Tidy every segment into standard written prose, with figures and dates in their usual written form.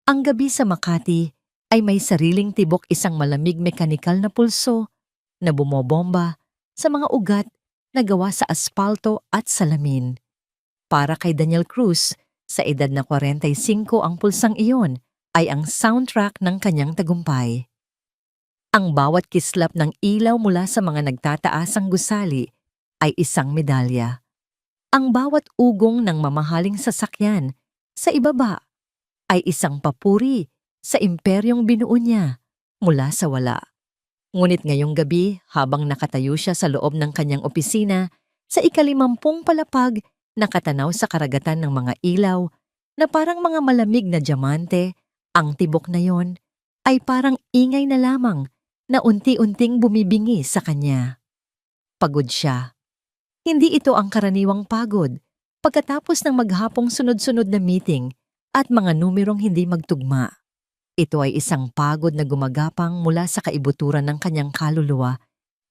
Ang gabi sa Makati ay may sariling tibok, isang malamig mekanikal na pulso na bumobomba sa mga ugat na gawa sa aspalto at salamin. Para kay Daniel Cruz, sa edad na 45 ang pulsang iyon ay ang soundtrack ng kanyang tagumpay. Ang bawat kislap ng ilaw mula sa mga nagtataasang gusali ay isang medalya. Ang bawat ugong ng mamahaling sasakyan sa ibaba ay isang papuri sa imperyong binuo niya mula sa wala. Ngunit ngayong gabi, habang nakatayo siya sa loob ng kanyang opisina, sa ika-50 palapag, nakatanaw sa karagatan ng mga ilaw na parang mga malamig na diamante, ang tibok na yon ay parang ingay na lamang na unti-unting bumibingi sa kanya. Pagod siya. Hindi ito ang karaniwang pagod pagkatapos ng maghapong sunod-sunod na meeting at mga numerong hindi magtugma. Ito ay isang pagod na gumagapang mula sa kaibuturan ng kanyang kaluluwa,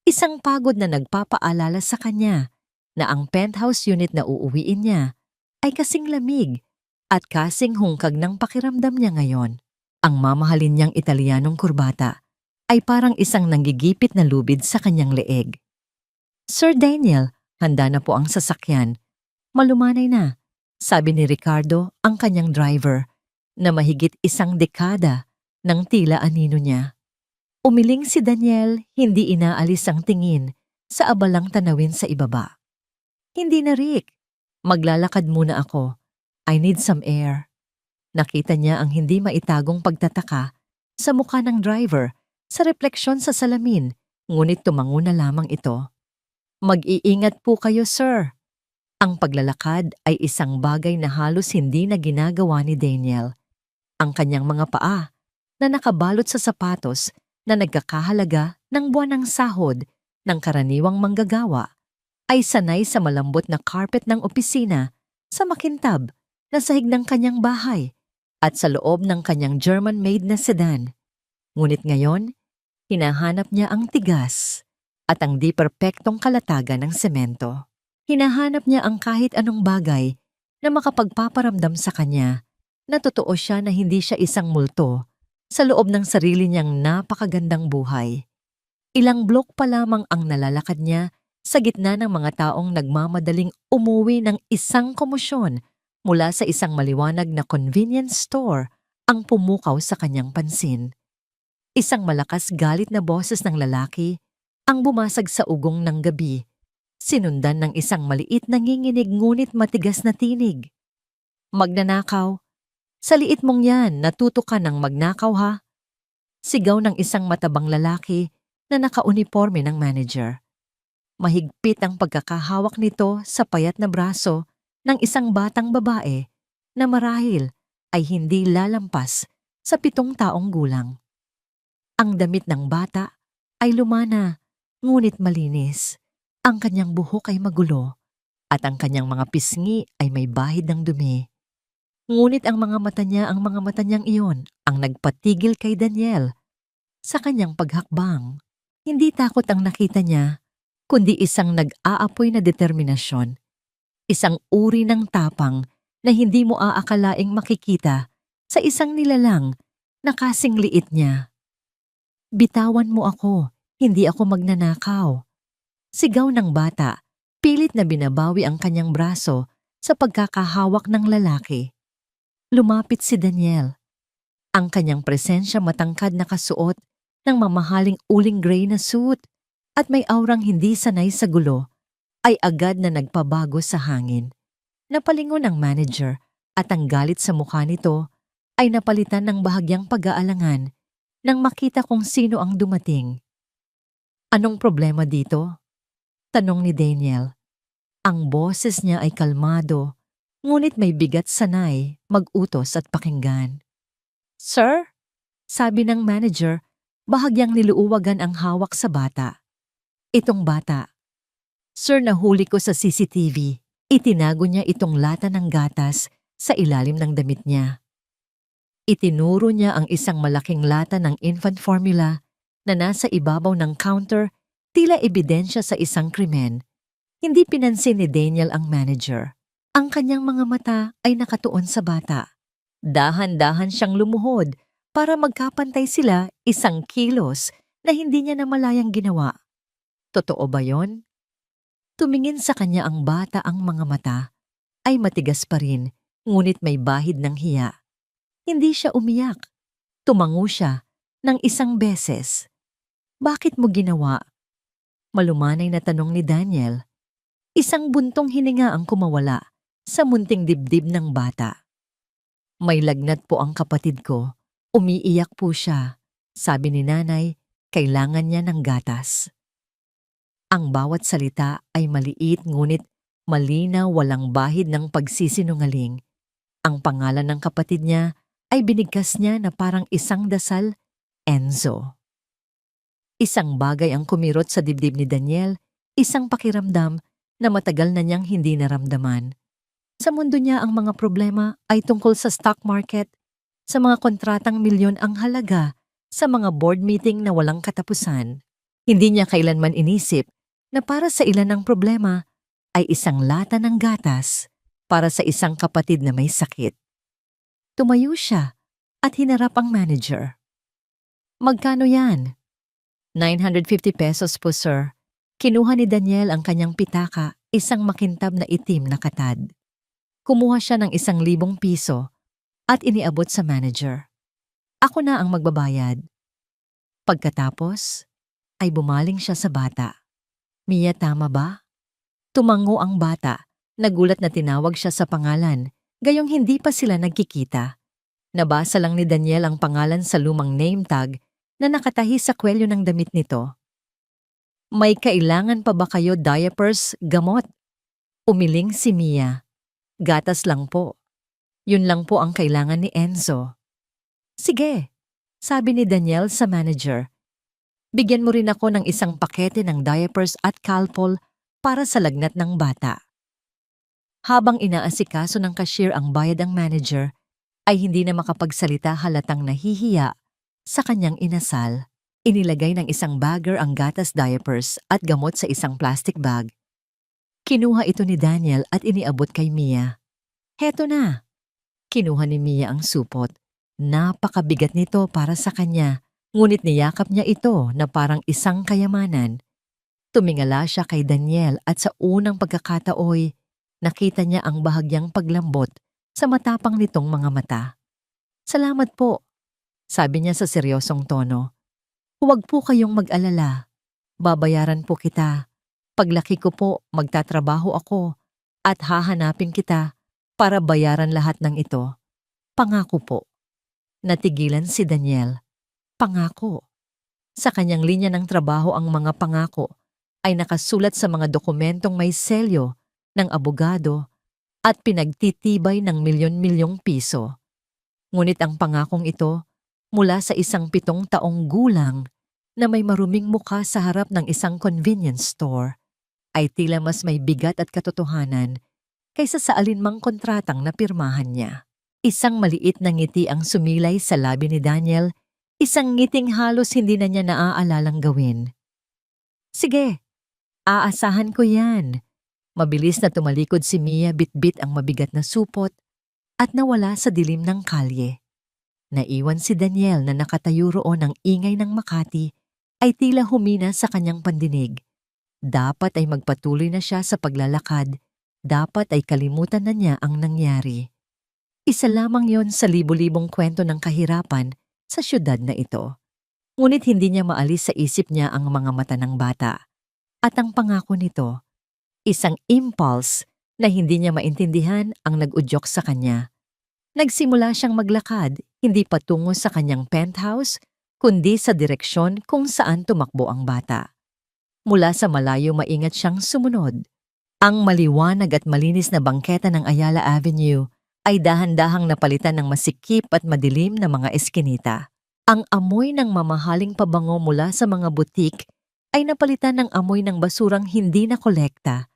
isang pagod na nagpapaalala sa kanya na ang penthouse unit na uuwiin niya ay kasing lamig at kasing hungkag ng pakiramdam niya ngayon. Ang mamahalin niyang Italianong kurbata ay parang isang nanggigipit na lubid sa kanyang leeg. "Sir Daniel, handa na po ang sasakyan. Malumanay na," sabi ni Ricardo, ang kanyang driver, na mahigit isang dekada ng tila anino niya. Umiling si Daniel, hindi inaalis ang tingin sa abalang tanawin sa ibaba. "Hindi na, Rick. Maglalakad muna ako. I need some air." Nakita niya ang hindi maitagong pagtataka sa mukha ng driver sa refleksyon sa salamin, ngunit tumango na lamang ito. "Mag-iingat po kayo, sir." Ang paglalakad ay isang bagay na halos hindi na ginagawa ni Daniel. Ang kanyang mga paa na nakabalot sa sapatos na nagkakahalaga ng buwan ng sahod ng karaniwang manggagawa ay sanay sa malambot na carpet ng opisina, sa makintab na sahig ng kanyang bahay at sa loob ng kanyang German-made na sedan. Ngunit ngayon, hinahanap niya ang tigas at ang di perpektong kalatagan ng semento. Hinahanap niya ang kahit anong bagay na makapagpaparamdam sa kanya na totoo siya, na hindi siya isang multo sa loob ng sarili niyang napakagandang buhay. Ilang blok pa lamang ang nalalakad niya sa gitna ng mga taong nagmamadaling umuwi ng isang komosyon mula sa isang maliwanag na convenience store ang pumukaw sa kanyang pansin. Isang malakas galit na boses ng lalaki ang bumasag sa ugong ng gabi, sinundan ng isang maliit na nginginig ngunit matigas na tinig. "Magnanakaw? Sa liit mong yan, natuto ka ng magnakaw, ha?" Sigaw ng isang matabang lalaki na nakauniforme ng manager. Mahigpit ang pagkakahawak nito sa payat na braso ng isang batang babae na marahil ay hindi lalampas sa 7 taong gulang. Ang damit ng bata ay lumana, ngunit malinis. Ang kanyang buhok ay magulo at ang kanyang mga pisngi ay may bahid ng dumi. Ngunit ang mga mata niyang iyon ang nagpatigil kay Daniel sa kanyang paghakbang. Hindi takot ang nakita niya, kundi isang nag-aapoy na determinasyon. Isang uri ng tapang na hindi mo aakalaing makikita sa isang nilalang na kasing liit niya. "Bitawan mo ako, hindi ako magnanakaw." Sigaw ng bata, pilit na binabawi ang kanyang braso sa pagkakahawak ng lalaki. Lumapit si Daniel. Ang kanyang presensya, matangkad na kasuot ng mamahaling uling gray na suit at may aurang hindi sanay sa gulo, ay agad na nagpabago sa hangin. Napalingon ang manager at ang galit sa mukha nito ay napalitan ng bahagyang pag-aalangan nang makita kung sino ang dumating. "Anong problema dito?" tanong ni Daniel. Ang boses niya ay kalmado, ngunit may bigat, sanay mag-utos at pakinggan. "Sir?" sabi ng manager, bahagyang niluuwagan ang hawak sa bata. "Itong bata. Sir, nahuli ko sa CCTV. Itinago niya itong lata ng gatas sa ilalim ng damit niya." Itinuro niya ang isang malaking lata ng infant formula na nasa ibabaw ng counter, tila ebidensya sa isang krimen. Hindi pinansin ni Daniel ang manager. Ang kanyang mga mata ay nakatuon sa bata. Dahan-dahan siyang lumuhod para magkapantay sila 1 kilos na hindi niya namalayang ginawa. Totoo ba yon? Tumingin sa kanya ang bata, ang mga mata ay matigas pa rin, ngunit may bahid ng hiya. Hindi siya umiyak. Tumango siya ng 1 beses. Bakit mo ginawa? Malumanay na tanong ni Daniel. Isang buntong hininga ang kumawala sa munting dibdib ng bata. May lagnat po ang kapatid ko. Umiiyak po siya. Sabi ni nanay, kailangan niya ng gatas. Ang bawat salita ay maliit ngunit malinaw, walang bahid ng pagsisinungaling. Ang pangalan ng kapatid niya ay binigkas niya na parang isang dasal, Enzo. Isang bagay ang kumirot sa dibdib ni Daniel, isang pakiramdam na matagal na niyang hindi naramdaman. Sa mundo niya ang mga problema ay tungkol sa stock market, sa mga kontratang milyon ang halaga, sa mga board meeting na walang katapusan. Hindi niya kailanman inisip na para sa ilan ang problema ay isang lata ng gatas para sa isang kapatid na may sakit. Tumayo siya at hinarap ang manager. Magkano yan? 950 pesos po, sir. Kinuha ni Daniel ang kanyang pitaka, isang makintab na itim na katad. Kumuha siya ng 1,000 piso at iniabot sa manager. Ako na ang magbabayad. Pagkatapos, ay bumaling siya sa bata. Mia, tama ba? Tumango ang bata. Nagulat na tinawag siya sa pangalan, gayong hindi pa sila nagkikita. Nabasa lang ni Daniel ang pangalan sa lumang name tag na nakatahi sa kwelyo ng damit nito. May kailangan pa ba kayo diapers, gamot? Umiling si Mia. Gatas lang po. Yun lang po ang kailangan ni Enzo. Sige, sabi ni Daniel sa manager. Bigyan mo rin ako ng 1 pakete ng diapers at Calpol para sa lagnat ng bata. Habang inaasikaso ng cashier ang bayad ang manager, ay hindi na makapagsalita, halatang nahihiya sa kanyang inasal. Inilagay ng isang bagger ang gatas, diapers at gamot sa isang plastic bag. Kinuha ito ni Daniel at iniabot kay Mia. Heto na. Kinuha ni Mia ang supot. Napakabigat nito para sa kanya, ngunit niyakap niya ito na parang isang kayamanan. Tumingala siya kay Daniel at sa unang pagkakataoy, nakita niya ang bahagyang paglambot sa matapang nitong mga mata. Salamat po, sabi niya sa seryosong tono. Huwag po kayong mag-alala. Babayaran po kita. Paglaki ko po, magtatrabaho ako at hahanapin kita para bayaran lahat ng ito. Pangako po. Natigilan si Daniel. Pangako. Sa kanyang linya ng trabaho ang mga pangako ay nakasulat sa mga dokumentong may selyo ng abogado at pinagtitibay ng milyon-milyong piso. Ngunit ang pangakong ito mula sa isang 7 taong gulang na may maruming mukha sa harap ng isang convenience store ay tila mas may bigat at katotohanan kaysa sa alinmang kontratang napirmahan niya. Isang maliit na ngiti ang sumilay sa labi ni Daniel, isang ngiting halos hindi na niya naaalalang gawin. Sige, aasahan ko yan. Mabilis na tumalikod si Mia, bitbit ang mabigat na supot at nawala sa dilim ng kalye. Naiwan si Daniel na nakatayo roon, ang ingay ng Makati ay tila humina sa kanyang pandinig. Dapat ay magpatuloy na siya sa paglalakad, dapat ay kalimutan na niya ang nangyari. Isa lamang yon sa libo-libong kwento ng kahirapan sa syudad na ito. Ngunit hindi niya maalis sa isip niya ang mga mata ng bata. At ang pangako nito, isang impulse na hindi niya maintindihan ang nag-udyok sa kanya. Nagsimula siyang maglakad, hindi patungo sa kanyang penthouse, kundi sa direksyon kung saan tumakbo ang bata. Mula sa malayo, maingat siyang sumunod. Ang maliwanag at malinis na bangketa ng Ayala Avenue ay dahan-dahang napalitan ng masikip at madilim na mga eskinita. Ang amoy ng mamahaling pabango mula sa mga butik ay napalitan ng amoy ng basurang hindi nakolekta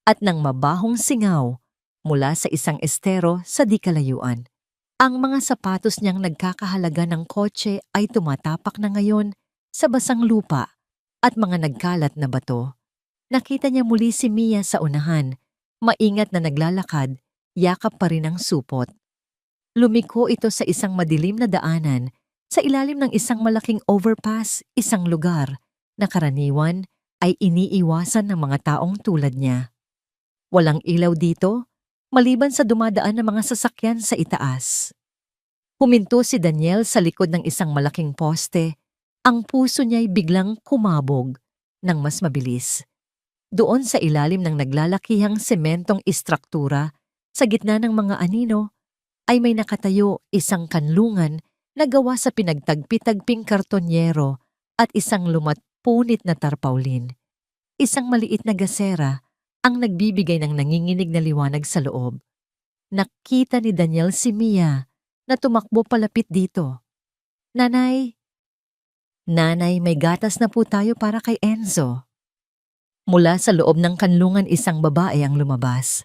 at ng mabahong singaw mula sa isang estero sa di kalayuan. Ang mga sapatos niyang nagkakahalaga ng kotse ay tumatapak na ngayon sa basang lupa at mga nagkalat na bato. Nakita niya muli si Mia sa unahan, maingat na naglalakad, yakap pa rin ang supot. Lumiko ito sa isang madilim na daanan sa ilalim ng isang malaking overpass, isang lugar na karaniwan ay iniiwasan ng mga taong tulad niya. Walang ilaw dito, maliban sa dumadaan na mga sasakyan sa itaas. Huminto si Daniel sa likod ng isang malaking poste. Ang puso niya'y biglang kumabog ng mas mabilis. Doon sa ilalim ng naglalakihang sementong istruktura, sa gitna ng mga anino, ay may nakatayo isang kanlungan na gawa sa pinagtagpi-tagping kartonyero at isang lumatpunit na tarpaulin. Isang maliit na gasera ang nagbibigay ng nanginginig na liwanag sa loob. Nakita ni Daniel si Mia na tumakbo palapit dito. Nanay, may gatas na po tayo para kay Enzo. Mula sa loob ng kanlungan isang babae ang lumabas.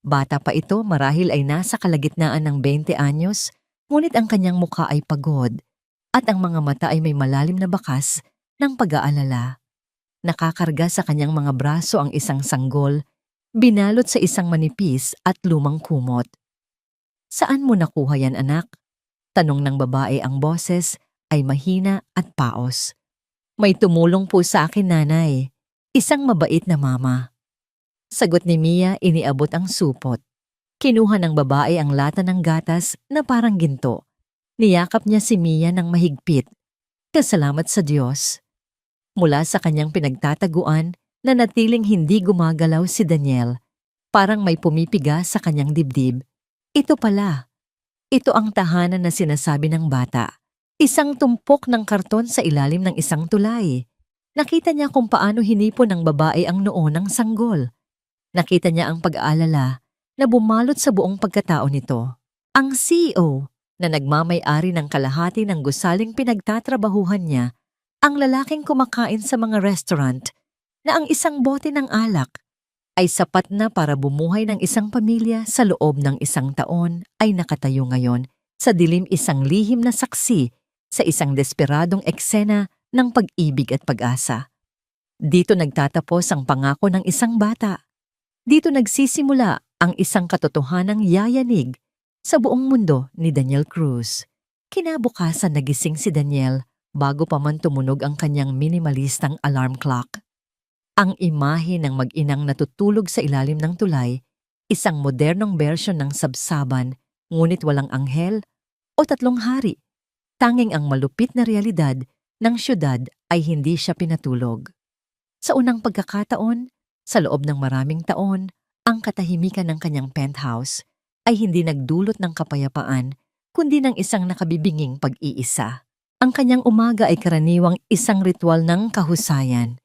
Bata pa ito, marahil ay nasa kalagitnaan ng 20 anyos, ngunit ang kanyang mukha ay pagod at ang mga mata ay may malalim na bakas ng pag-aalala. Nakakarga sa kanyang mga braso ang isang sanggol, binalot sa isang manipis at lumang kumot. Saan mo nakuha yan, anak? Tanong ng babae, ang boses ay mahina at paos. May tumulong po sa akin, nanay. Isang mabait na mama. Sagot ni Mia, iniabot ang supot. Kinuha ng babae ang lata ng gatas na parang ginto. Niyakap niya si Mia ng mahigpit. Kasalamat sa Diyos. Mula sa kanyang pinagtataguan, nanatiling hindi gumagalaw si Daniel. Parang may pumipiga sa kanyang dibdib. Ito pala. Ito ang tahanan na sinasabi ng bata. Isang tumpok ng karton sa ilalim ng isang tulay. Nakita niya kung paano hinipon ng babae ang noo ng sanggol. Nakita niya ang pag-aalala na bumalot sa buong pagkatao nito. Ang CEO na nagmamay-ari ng kalahati ng gusaling pinagtatrabahuhan niya, ang lalaking kumakain sa mga restaurant na ang isang bote ng alak ay sapat na para bumuhay ng isang pamilya sa loob ng isang taon ay nakatayo ngayon sa dilim isang lihim na saksi sa isang desperadong eksena ng pag-ibig at pag-asa. Dito nagtatapos ang pangako ng isang bata. Dito nagsisimula ang isang katotohanang yayanig sa buong mundo ni Daniel Cruz. Kinabukasan nagising si Daniel bago pa man tumunog ang kanyang minimalistang alarm clock. Ang imahe ng mag-inang natutulog sa ilalim ng tulay, isang modernong bersyon ng sabsaban, ngunit walang anghel o tatlong hari. Tanging ang malupit na realidad ng syudad ay hindi siya pinatulog. Sa unang pagkakataon, sa loob ng maraming taon, ang katahimikan ng kanyang penthouse ay hindi nagdulot ng kapayapaan, kundi ng isang nakabibinging pag-iisa. Ang kanyang umaga ay karaniwang isang ritual ng kahusayan.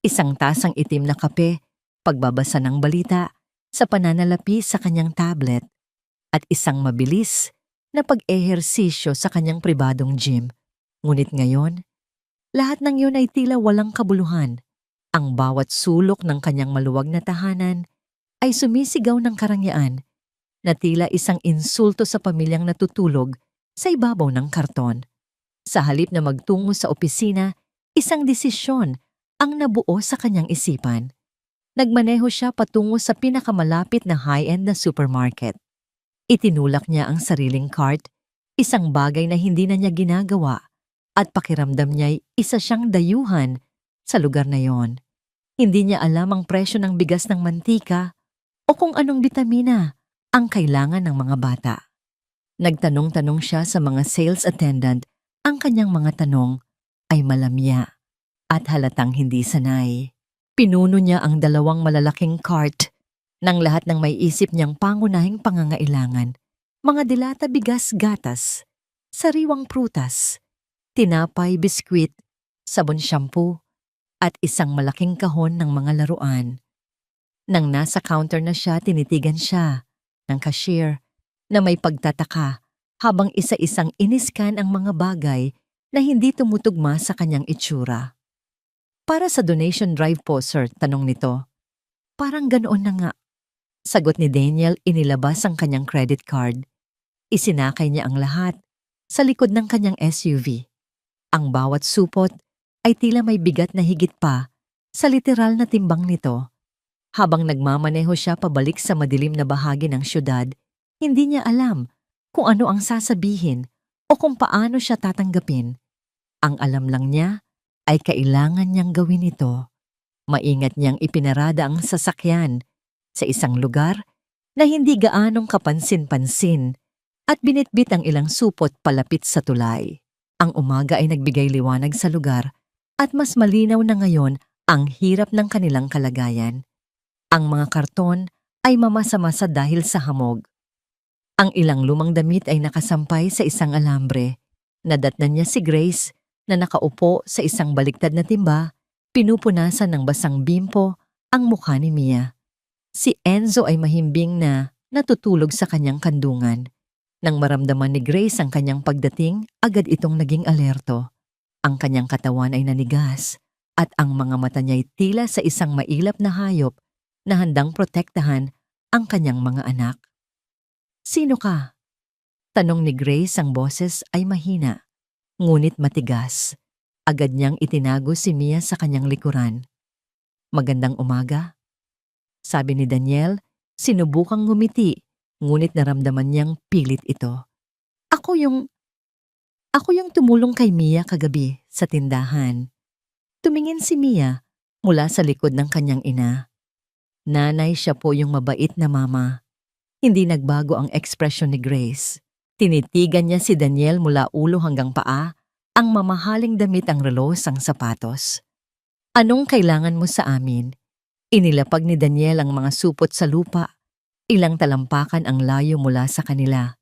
Isang tasang itim na kape, pagbabasa ng balita, sa pananalapi sa kanyang tablet, at isang mabilis na pag-ehersisyo sa kanyang pribadong gym. Ngunit ngayon, lahat ng yun ay tila walang kabuluhan. Ang bawat sulok ng kanyang maluwag na tahanan ay sumisigaw ng karangyaan na tila isang insulto sa pamilyang natutulog sa ibabaw ng karton. Sa halip na magtungo sa opisina, isang desisyon ang nabuo sa kanyang isipan. Nagmaneho siya patungo sa pinakamalapit na high-end na supermarket. Itinulak niya ang sariling cart, isang bagay na hindi na niya ginagawa, at pakiramdam niya'y isa siyang dayuhan sa lugar na yon. Hindi niya alam ang presyo ng bigas ng mantika o kung anong bitamina ang kailangan ng mga bata. Nagtanong-tanong siya sa mga sales attendant. Ang kanyang mga tanong ay malamya at halatang hindi sanay. Pinuno niya ang dalawang malalaking cart ng lahat ng may isip niyang pangunahing pangangailangan. Mga dilata, bigas, gatas, sariwang prutas, tinapay, biskwit, sabon, shampoo, at isang malaking kahon ng mga laruan. Nang nasa counter na siya, tinitigan siya ng cashier na may pagtataka habang isa-isang iniskan ang mga bagay na hindi tumutugma sa kanyang itsura. Para sa donation drive po, sir, tanong nito. Parang ganoon na nga. Sagot ni Daniel, inilabas ang kanyang credit card. Isinakay niya ang lahat sa likod ng kanyang SUV. Ang bawat supot ay tila may bigat na higit pa sa literal na timbang nito. Habang nagmamaneho siya pabalik sa madilim na bahagi ng syudad, hindi niya alam kung ano ang sasabihin o kung paano siya tatanggapin. Ang alam lang niya ay kailangan niyang gawin ito. Maingat niyang ipinarada ang sasakyan sa isang lugar na hindi gaanong kapansin-pansin at binitbit ang ilang supot palapit sa tulay. Ang umaga ay nagbigay liwanag sa lugar at mas malinaw na ngayon ang hirap ng kanilang kalagayan. Ang mga karton ay mamasa-masa dahil sa hamog. Ang ilang lumang damit ay nakasampay sa isang alambre. Nadatnan niya si Grace na nakaupo sa isang baliktad na timba, pinupunasan ng basang bimpo ang mukha ni Mia. Si Enzo ay mahimbing na natutulog sa kanyang kandungan. Nang maramdaman ni Grace ang kanyang pagdating, agad itong naging alerto. Ang kanyang katawan ay nanigas at ang mga mata niya ay tila sa isang mailap na hayop na handang protektahan ang kanyang mga anak. "Sino ka?" Tanong ni Grace. Ang boses ay mahina, ngunit matigas. Agad niyang itinago si Mia sa kanyang likuran. "Magandang umaga," sabi ni Daniel. Sinubukang ngumiti, ngunit naramdaman niyang pilit ito. Ako yung tumulong kay Mia kagabi sa tindahan." Tumingin si Mia mula sa likod ng kanyang ina. Nanay, siya po yung mabait na mama. Hindi nagbago ang ekspresyon ni Grace. Tinitigan niya si Daniel mula ulo hanggang paa, ang mamahaling damit, ang relos, ang sapatos. "Anong kailangan mo sa amin?" Inilapag ni Daniel ang mga supot sa lupa. Ilang talampakan ang layo mula sa kanila.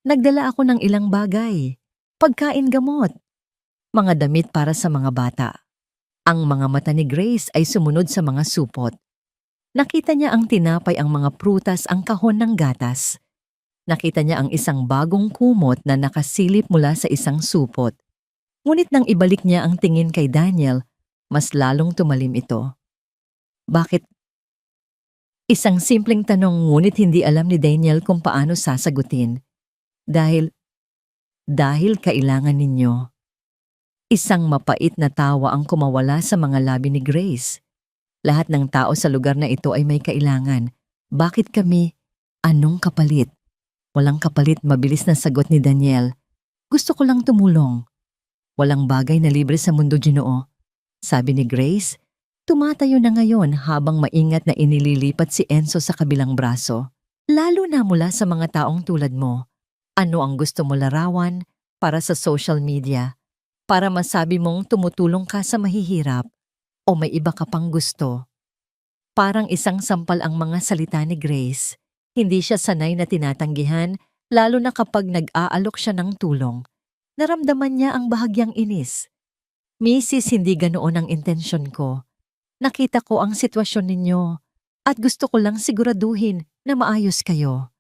"Nagdala ako ng ilang bagay. Pagkain, gamot. Mga damit para sa mga bata." Ang mga mata ni Grace ay sumunod sa mga supot. Nakita niya ang tinapay, ang mga prutas, ang kahon ng gatas. Nakita niya ang isang bagong kumot na nakasilip mula sa isang supot. Ngunit nang ibalik niya ang tingin kay Daniel, mas lalong tumalim ito. "Bakit?" Isang simpleng tanong, ngunit hindi alam ni Daniel kung paano sasagutin. Dahil kailangan ninyo." Isang mapait na tawa ang kumawala sa mga labi ni Grace. "Lahat ng tao sa lugar na ito ay may kailangan. Bakit kami? Anong kapalit?" "Walang kapalit," mabilis na sagot ni Daniel. "Gusto ko lang tumulong." "Walang bagay na libre sa mundo, Ginoo," sabi ni Grace. Tumatayo na ngayon habang maingat na inililipat si Enzo sa kabilang braso. "Lalo na mula sa mga taong tulad mo. Ano ang gusto mo larawan para sa social media? Para masabi mong tumutulong ka sa mahihirap? O may iba ka pang gusto?" Parang isang sampal ang mga salita ni Grace. Hindi siya sanay na tinatanggihan, lalo na kapag nag-aalok siya ng tulong. Naramdaman niya ang bahagyang inis. "Mrs., hindi ganoon ang intensyon ko. Nakita ko ang sitwasyon ninyo at gusto ko lang siguraduhin na maayos kayo."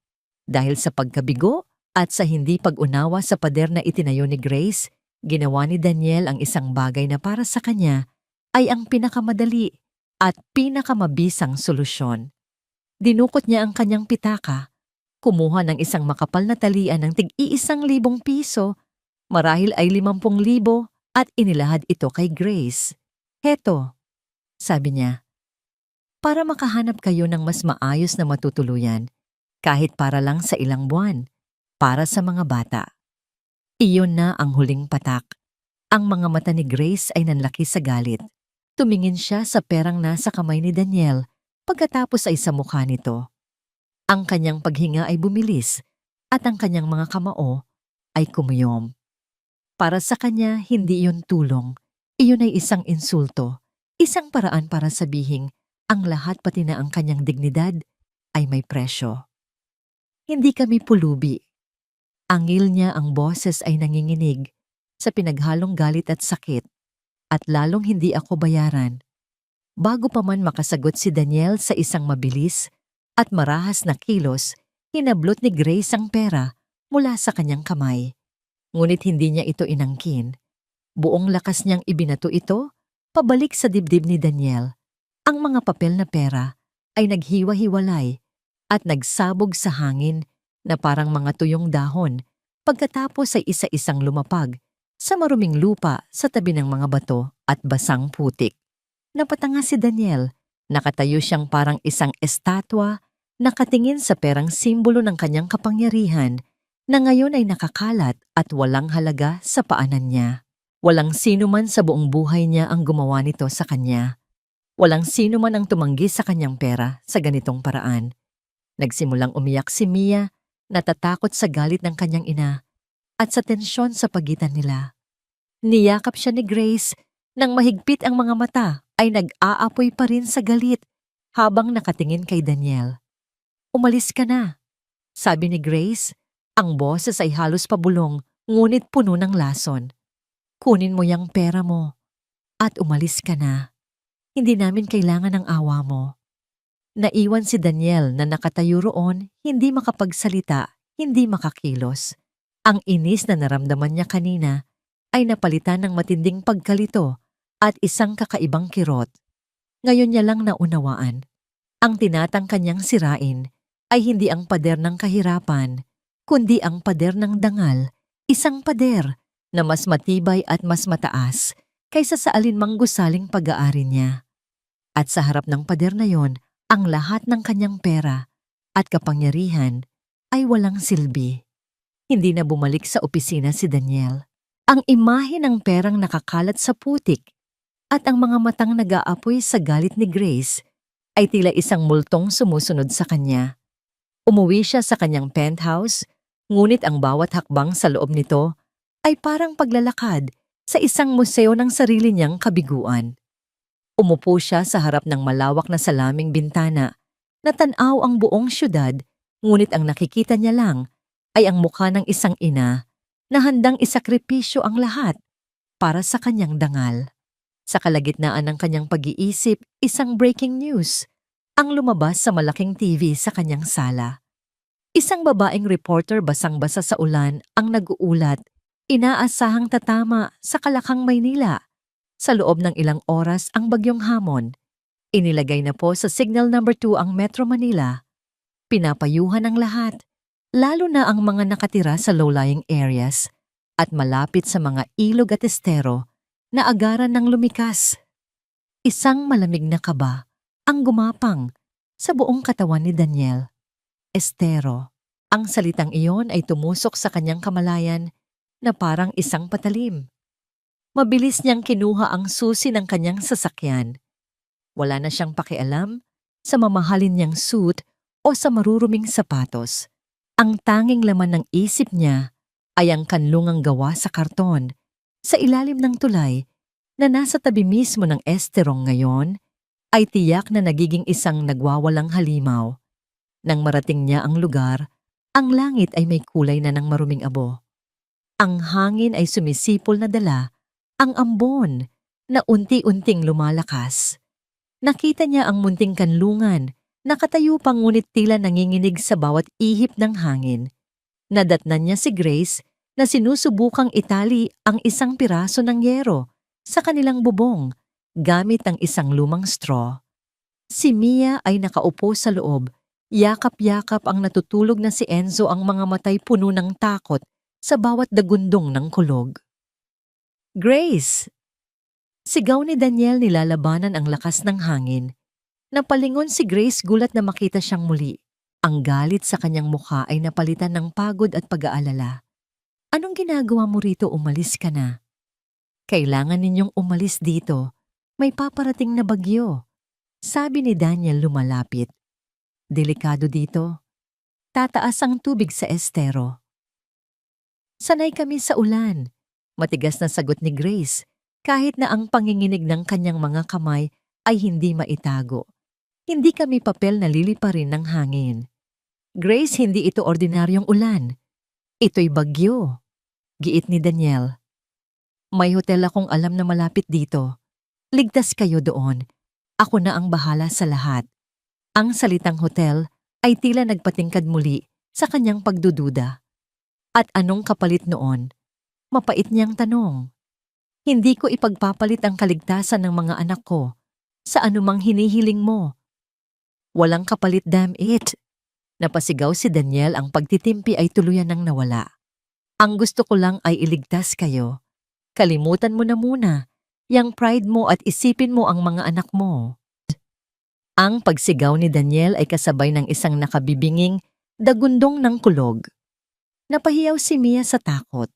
Dahil sa pagkabigo at sa hindi pag-unawa sa pader na itinayo ni Grace, ginawa ni Daniel ang isang bagay na para sa kanya ay ang pinakamadali at pinakamabisang solusyon. Dinukot niya ang kanyang pitaka, kumuha ng isang makapal na talian ng tig-1,000 piso, marahil ay 50,000, at inilahad ito kay Grace. "Heto," sabi niya, "para makahanap kayo ng mas maayos na matutuluyan, kahit para lang sa ilang buwan, para sa mga bata." Iyon na ang huling patak. Ang mga mata ni Grace ay nanlaki sa galit. Tumingin siya sa perang nasa kamay ni Daniel, pagkatapos ay sa mukha nito. Ang kanyang paghinga ay bumilis at ang kanyang mga kamao ay kumuyom. Para sa kanya, hindi iyon tulong. Iyon ay isang insulto, isang paraan para sabihing ang lahat, pati na ang kanyang dignidad, ay may presyo. "Hindi kami pulubi." Angil niya, ang boses ay nanginginig sa pinaghalong galit at sakit, "at lalong hindi ako bayaran." Bago pa man makasagot si Daniel sa isang mabilis at marahas na kilos, hinablot ni Grace ang pera mula sa kanyang kamay. Ngunit hindi niya ito inangkin. Buong lakas niyang ibinato ito pabalik sa dibdib ni Daniel. Ang mga papel na pera ay naghiwa-hiwalay at nagsabog sa hangin na parang mga tuyong dahon, pagkatapos ay isa-isang lumapag sa maruming lupa sa tabi ng mga bato at basang putik. Napatanga si Daniel. Nakatayo siyang parang isang estatwa, nakatingin sa perang simbolo ng kanyang kapangyarihan na ngayon ay nakakalat at walang halaga sa paanan niya. Walang sino man sa buong buhay niya ang gumawa nito sa kanya. Walang sino man ang tumanggi sa kanyang pera sa ganitong paraan. Nagsimulang umiyak si Mia, natatakot sa galit ng kanyang ina at sa tensyon sa pagitan nila. Niyakap siya ni Grace nang mahigpit ang mga mata ay nag-aapoy pa rin sa galit habang nakatingin kay Daniel. "Umalis ka na," sabi ni Grace. Ang boses ay halos pabulong ngunit puno ng lason. "Kunin mo yang pera mo at umalis ka na. Hindi namin kailangan ng awa mo." Naiwan si Daniel na nakatayo roon, hindi makapagsalita, hindi makakilos. Ang inis na naramdaman niya kanina ay napalitan ng matinding pagkalito at isang kakaibang kirot. Ngayon niya lang naunawaan. Ang tinatangka niyang sirain ay hindi ang pader ng kahirapan, kundi ang pader ng dangal, isang pader na mas matibay at mas mataas kaysa sa alinmang gusaling pag-aari niya. At sa harap ng pader na yon, ang lahat ng kanyang pera at kapangyarihan ay walang silbi. Hindi na bumalik sa opisina si Daniel. Ang imahe ng perang nakakalat sa putik at ang mga matang nag-aapoy sa galit ni Grace ay tila isang multong sumusunod sa kanya. Umuwi siya sa kanyang penthouse, ngunit ang bawat hakbang sa loob nito ay parang paglalakad sa isang museo ng sarili niyang kabiguan. Umupo siya sa harap ng malawak na salaming bintana na tanaw ang buong syudad, ngunit ang nakikita niya lang ay ang mukha ng isang ina na handang isakripisyo ang lahat para sa kanyang dangal. Sa kalagitnaan ng kanyang pag-iisip, isang breaking news ang lumabas sa malaking TV sa kanyang sala. Isang babaeng reporter basang-basa sa ulan ang nag-uulat, inaasahang tatama sa Kalakang, Maynila. Sa loob ng ilang oras ang bagyong hamon. Inilagay na po sa signal number 2 ang Metro Manila. Pinapayuhan ang lahat, lalo na ang mga nakatira sa low-lying areas at malapit sa mga ilog at estero na agaran ng lumikas. Isang malamig na kaba ang gumapang sa buong katawan ni Daniel. Estero. Ang salitang iyon ay tumusok sa kanyang kamalayan na parang isang patalim. Mabilis niyang kinuha ang susi ng kanyang sasakyan. Wala na siyang pakialam sa mamahalin niyang suit o sa maruruming sapatos. Ang tanging laman ng isip niya ay ang kanlungang gawa sa karton sa ilalim ng tulay na nasa tabi mismo ng esterong ngayon ay tiyak na nagiging isang nagwawalang halimaw. Nang marating niya ang lugar, ang langit ay may kulay na ng maruming abo. Ang hangin ay sumisipol na dala ang ambon na unti-unting lumalakas. Nakita niya ang munting kanlungan, nakatayo pa ngunit tila nanginginig sa bawat ihip ng hangin. Nadatnan niya si Grace na sinusubukang itali ang isang piraso ng yero sa kanilang bubong gamit ang isang lumang straw. Si Mia ay nakaupo sa loob, yakap-yakap ang natutulog na si Enzo, ang mga matay puno ng takot sa bawat dagundong ng kulog. "Grace!" Sigaw ni Daniel, nilalabanan ang lakas ng hangin. Napalingon si Grace, gulat na makita siyang muli. Ang galit sa kanyang mukha ay napalitan ng pagod at pag-aalala. "Anong ginagawa mo rito? Umalis ka na." "Kailangan ninyong umalis dito. May paparating na bagyo," sabi ni Daniel lumalapit. "Delikado dito. Tataas ang tubig sa estero." "Sanay kami sa ulan," matigas na sagot ni Grace, kahit na ang panginginig ng kanyang mga kamay ay hindi maitago. "Hindi kami papel na liliparin ng hangin." "Grace, hindi ito ordinaryong ulan. Ito'y bagyo," giit ni Daniel. "May hotel akong alam na malapit dito. Ligtas kayo doon. Ako na ang bahala sa lahat." Ang salitang hotel ay tila nagpatingkad muli sa kanyang pagdududa. At anong kapalit noon? Mapait niyang tanong. "Hindi ko ipagpapalit ang kaligtasan ng mga anak ko sa anumang hinihiling mo." "Walang kapalit, damn it!" Napasigaw si Daniel, ang pagtitimpi ay tuluyan ng nawala. "Ang gusto ko lang ay iligtas kayo. Kalimutan mo na muna yang pride mo at isipin mo ang mga anak mo." Ang pagsigaw ni Daniel ay kasabay ng isang nakabibinging dagundong ng kulog. Napahiyaw si Mia sa takot.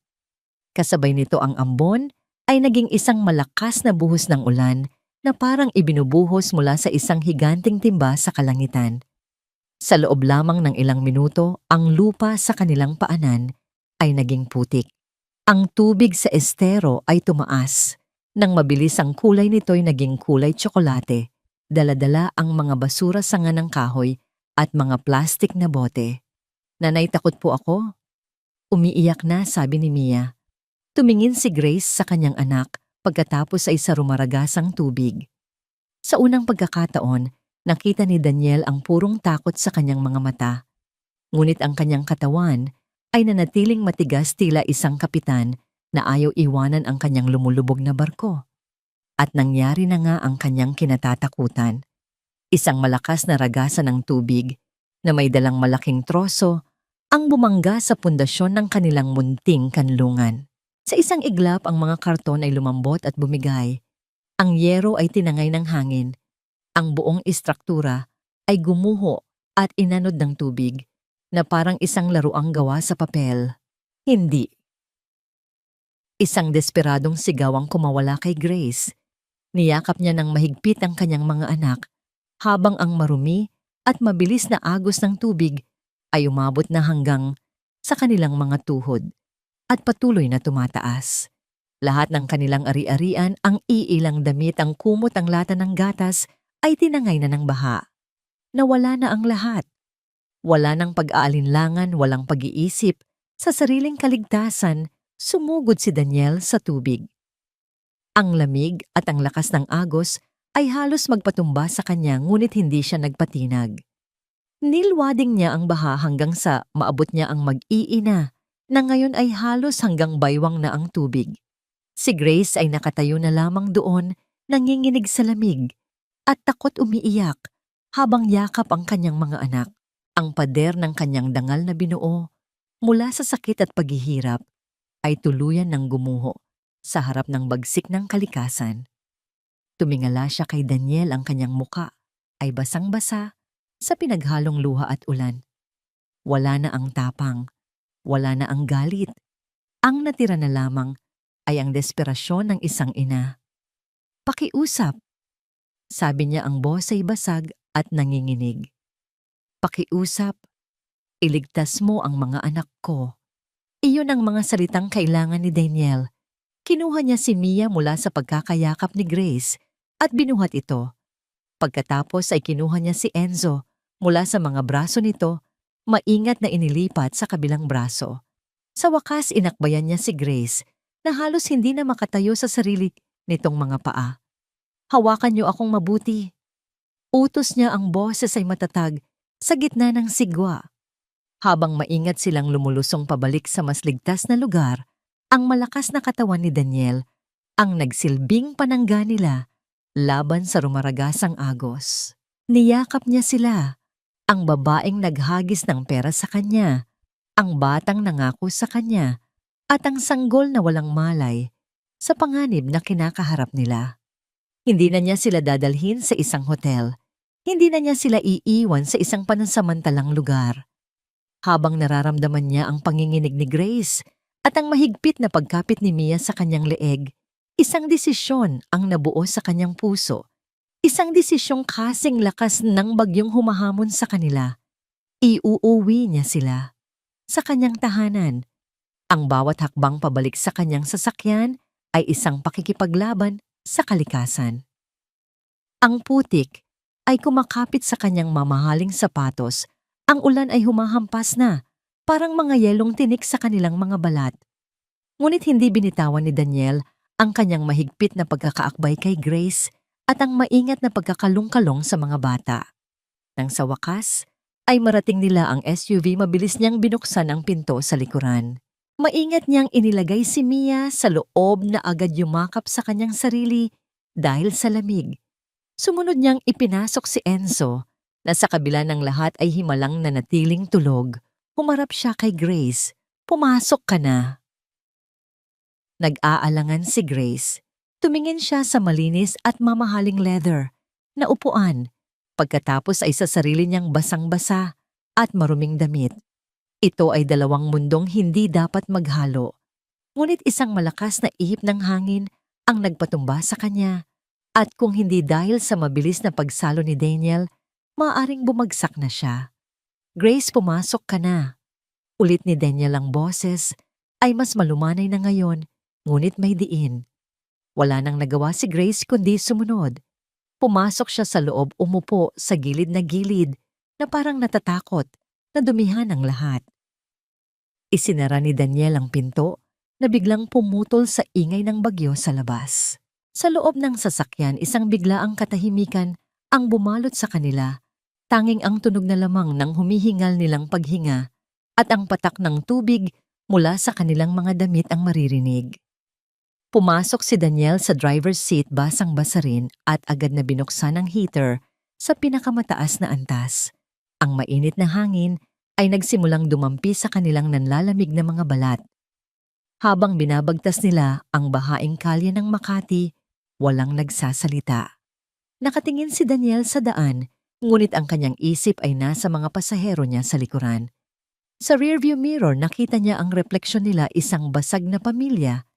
Kasabay nito ang ambon ay naging isang malakas na buhos ng ulan na parang ibinubuhos mula sa isang higanting timba sa kalangitan. Sa loob lamang ng ilang minuto, ang lupa sa kanilang paanan ay naging putik. Ang tubig sa estero ay tumaas. Nang mabilis ang kulay nito'y naging kulay tsokolate. Dala-dala ang mga basura sanga ng kahoy at mga plastik na bote. Nanay, takot po ako. Umiiyak na, sabi ni Mia. Tumingin si Grace sa kanyang anak pagkatapos ay sa rumaragasang tubig. Sa unang pagkakataon, nakita ni Daniel ang purong takot sa kanyang mga mata. Ngunit ang kanyang katawan ay nanatiling matigas tila isang kapitan na ayaw iwanan ang kanyang lumulubog na barko. At nangyari na nga ang kanyang kinatatakutan. Isang malakas na ragasan ng tubig na may dalang malaking troso ang bumangga sa pundasyon ng kanilang munting kanlungan. Sa isang iglap ang mga karton ay lumambot at bumigay. Ang yero ay tinangay ng hangin. Ang buong istruktura ay gumuho at inanod ng tubig na parang isang laruang gawa sa papel. Hindi. Isang desperadong sigaw ang kumawala kay Grace. Niyakap niya ng mahigpit ang kanyang mga anak habang ang marumi at mabilis na agos ng tubig ay umabot na hanggang sa kanilang mga tuhod at patuloy na tumataas. Lahat ng kanilang ari-arian, ang iilang damit, ang kumot, ang lata ng gatas ay tinangay na ng baha. Nawala na ang lahat. Wala ng pag-aalinlangan, walang pag-iisip. Sa sariling kaligtasan, sumugod si Daniel sa tubig. Ang lamig at ang lakas ng agos ay halos magpatumba sa kanya ngunit hindi siya nagpatinag. Nilwading niya ang baha hanggang sa maabot niya ang mag-iina na ngayon ay halos hanggang baywang na ang tubig. Si Grace ay nakatayo na lamang doon, nanginginig sa lamig at takot umiiyak habang yakap ang kanyang mga anak. Ang pader ng kanyang dangal na binuo mula sa sakit at paghihirap ay tuluyan ng gumuho sa harap ng bagsik ng kalikasan. Tumingala siya kay Daniel, ang kanyang muka ay basang-basa sa pinaghalong luha at ulan. Wala na ang tapang, wala na ang galit. Ang natira na lamang ay ang desperasyon ng isang ina. Pakiusap, sabi niya, ang boses ay basag at nanginginig. Pakiusap, iligtas mo ang mga anak ko. Iyon ang mga salitang kailangan ni Daniel. Kinuha niya si Mia mula sa pagkakayakap ni Grace at binuhat ito. Pagkatapos ay kinuha niya si Enzo mula sa mga braso nito, maingat na inilipat sa kabilang braso. Sa wakas, inakbayan niya si Grace na halos hindi na makatayo sa sarili nitong mga paa. Hawakan niyo akong mabuti. Utos niya, ang boses ay matatag sa gitna ng sigwa. Habang maingat silang lumulusong pabalik sa mas ligtas na lugar, ang malakas na katawan ni Daniel ang nagsilbing panangga nila laban sa rumaragasang agos. Niyakap niya sila, ang babaeng naghagis ng pera sa kanya, ang batang nangako sa kanya, at ang sanggol na walang malay sa panganib na kinakaharap nila. Hindi na niya sila dadalhin sa isang hotel. Hindi na niya sila iiwan sa isang panansamantalang lugar. Habang nararamdaman niya ang panginginig ni Grace at ang mahigpit na pagkapit ni Mia sa kanyang leeg, isang desisyon ang nabuo sa kanyang puso. Isang desisyong kasing lakas ng bagyong humahamon sa kanila. Iuuwi niya sila sa kanyang tahanan. Ang bawat hakbang pabalik sa kanyang sasakyan ay isang pakikipaglaban sa kalikasan. Ang putik ay kumakapit sa kanyang mamahaling sapatos. Ang ulan ay humahampas na, parang mga yelong tinik sa kanilang mga balat. Ngunit hindi binitawan ni Daniel ang kanyang mahigpit na pagkakaakbay kay Grace at ang maingat na pagkakalungkalong sa mga bata. Nang sa wakas, ay marating nila ang SUV, mabilis niyang binuksan ang pinto sa likuran. Maingat niyang inilagay si Mia sa loob na agad yumakap sa kanyang sarili dahil sa lamig. Sumunod niyang ipinasok si Enzo na sa kabila ng lahat ay himalang nanatiling tulog. Humarap siya kay Grace. Pumasok ka na. Nag-aalangan si Grace. Tumingin siya sa malinis at mamahaling leather na upuan. Pagkatapos ay sa sarili niyang basang-basa at maruming damit. Ito ay dalawang mundong hindi dapat maghalo. Ngunit isang malakas na ihip ng hangin ang nagpatumba sa kanya. At kung hindi dahil sa mabilis na pagsalo ni Daniel, maaaring bumagsak na siya. Grace, pumasok ka na. Ulit ni Daniel ang boses, ay mas malumanay na ngayon, ngunit may diin. Wala nang nagawa si Grace kundi sumunod. Pumasok siya sa loob, umupo sa gilid na gilid na parang natatakot na dumihan ang lahat. Isinara ni Daniel ang pinto na biglang pumutol sa ingay ng bagyo sa labas. Sa loob ng sasakyan, isang biglaang katahimikan ang bumalot sa kanila. Tanging ang tunog na lamang ng humihingal nilang paghinga at ang patak ng tubig mula sa kanilang mga damit ang maririnig. Pumasok si Daniel sa driver's seat, basang-basa rin, at agad na binuksan ang heater sa pinakamataas na antas. Ang mainit na hangin ay nagsimulang dumampi sa kanilang nanlalamig na mga balat. Habang binabagtas nila ang bahaing kalye ng Makati, walang nagsasalita. Nakatingin si Daniel sa daan, ngunit ang kanyang isip ay nasa mga pasahero niya sa likuran. Sa rearview mirror, nakita niya ang refleksyon nila, isang basag na pamilya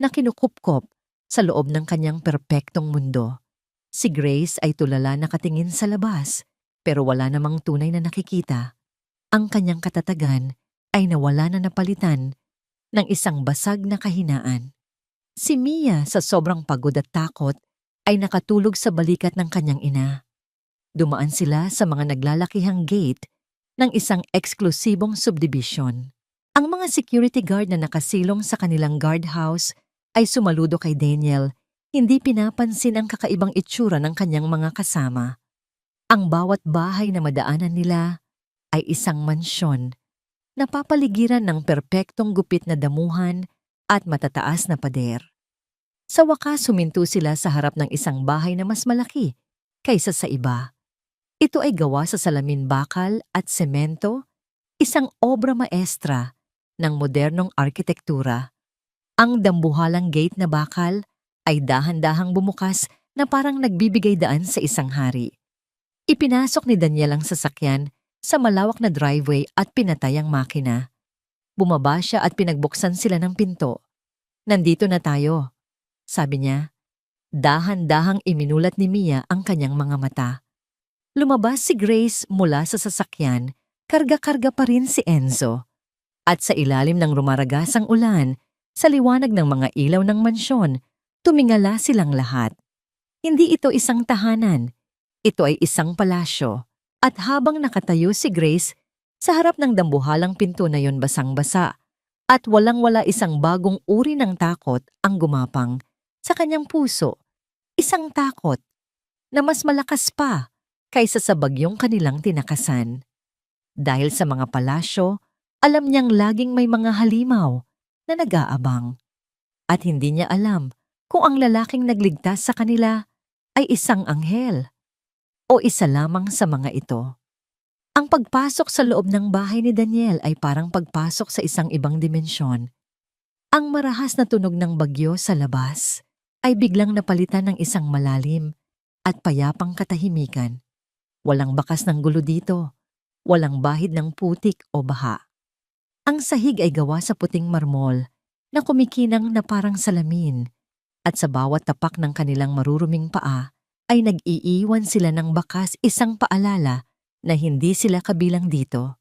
na kinukupkop sa loob ng kanyang perpektong mundo. Si Grace ay tulala nakatingin sa labas, pero wala namang tunay na nakikita. Ang kanyang katatagan ay nawala na napalitan ng isang basag na kahinaan. Si Mia, sa sobrang pagod at takot, ay nakatulog sa balikat ng kanyang ina. Dumaan sila sa mga naglalakihang gate ng isang eksklusibong subdivision. Ang mga security guard na nakasilong sa kanilang guardhouse ay sumaludo kay Daniel, hindi pinapansin ang kakaibang itsura ng kanyang mga kasama. Ang bawat bahay na madaanan nila ay isang mansyon, napapaligiran ng perpektong gupit na damuhan at matataas na pader. Sa wakas, huminto sila sa harap ng isang bahay na mas malaki kaysa sa iba. Ito ay gawa sa salamin bakal at semento, isang obra maestra ng modernong arkitektura. Ang dambuhalang gate na bakal ay dahan-dahang bumukas na parang nagbibigay daan sa isang hari. Ipinasok ni Daniel ang sasakyan sa malawak na driveway at pinatay ang makina. Bumaba siya at pinagbuksan sila ng pinto. "Nandito na tayo," sabi niya. Dahan-dahang iminulat ni Mia ang kanyang mga mata. Lumabas si Grace mula sa sasakyan, karga-karga pa rin si Enzo. At sa ilalim ng rumaragasang ulan, sa liwanag ng mga ilaw ng mansyon, tumingala silang lahat. Hindi ito isang tahanan, ito ay isang palasyo. At habang nakatayo si Grace, sa harap ng dambuhalang pinto na yon, basang-basa, at walang-wala, isang bagong uri ng takot ang gumapang sa kanyang puso. Isang takot na mas malakas pa kaysa sa bagyong kanilang tinakasan. Dahil sa mga palasyo, alam niyang laging may mga halimaw na nag-aabang. At hindi niya alam kung ang lalaking nagligtas sa kanila ay isang anghel o isa lamang sa mga ito. Ang pagpasok sa loob ng bahay ni Daniel ay parang pagpasok sa isang ibang dimensyon. Ang marahas na tunog ng bagyo sa labas ay biglang napalitan ng isang malalim at payapang katahimikan. Walang bakas ng gulo dito, walang bahid ng putik o baha. Ang sahig ay gawa sa puting marmol na kumikinang na parang salamin, at sa bawat tapak ng kanilang maruruming paa ay nag-iiwan sila ng bakas, isang paalala na hindi sila kabilang dito.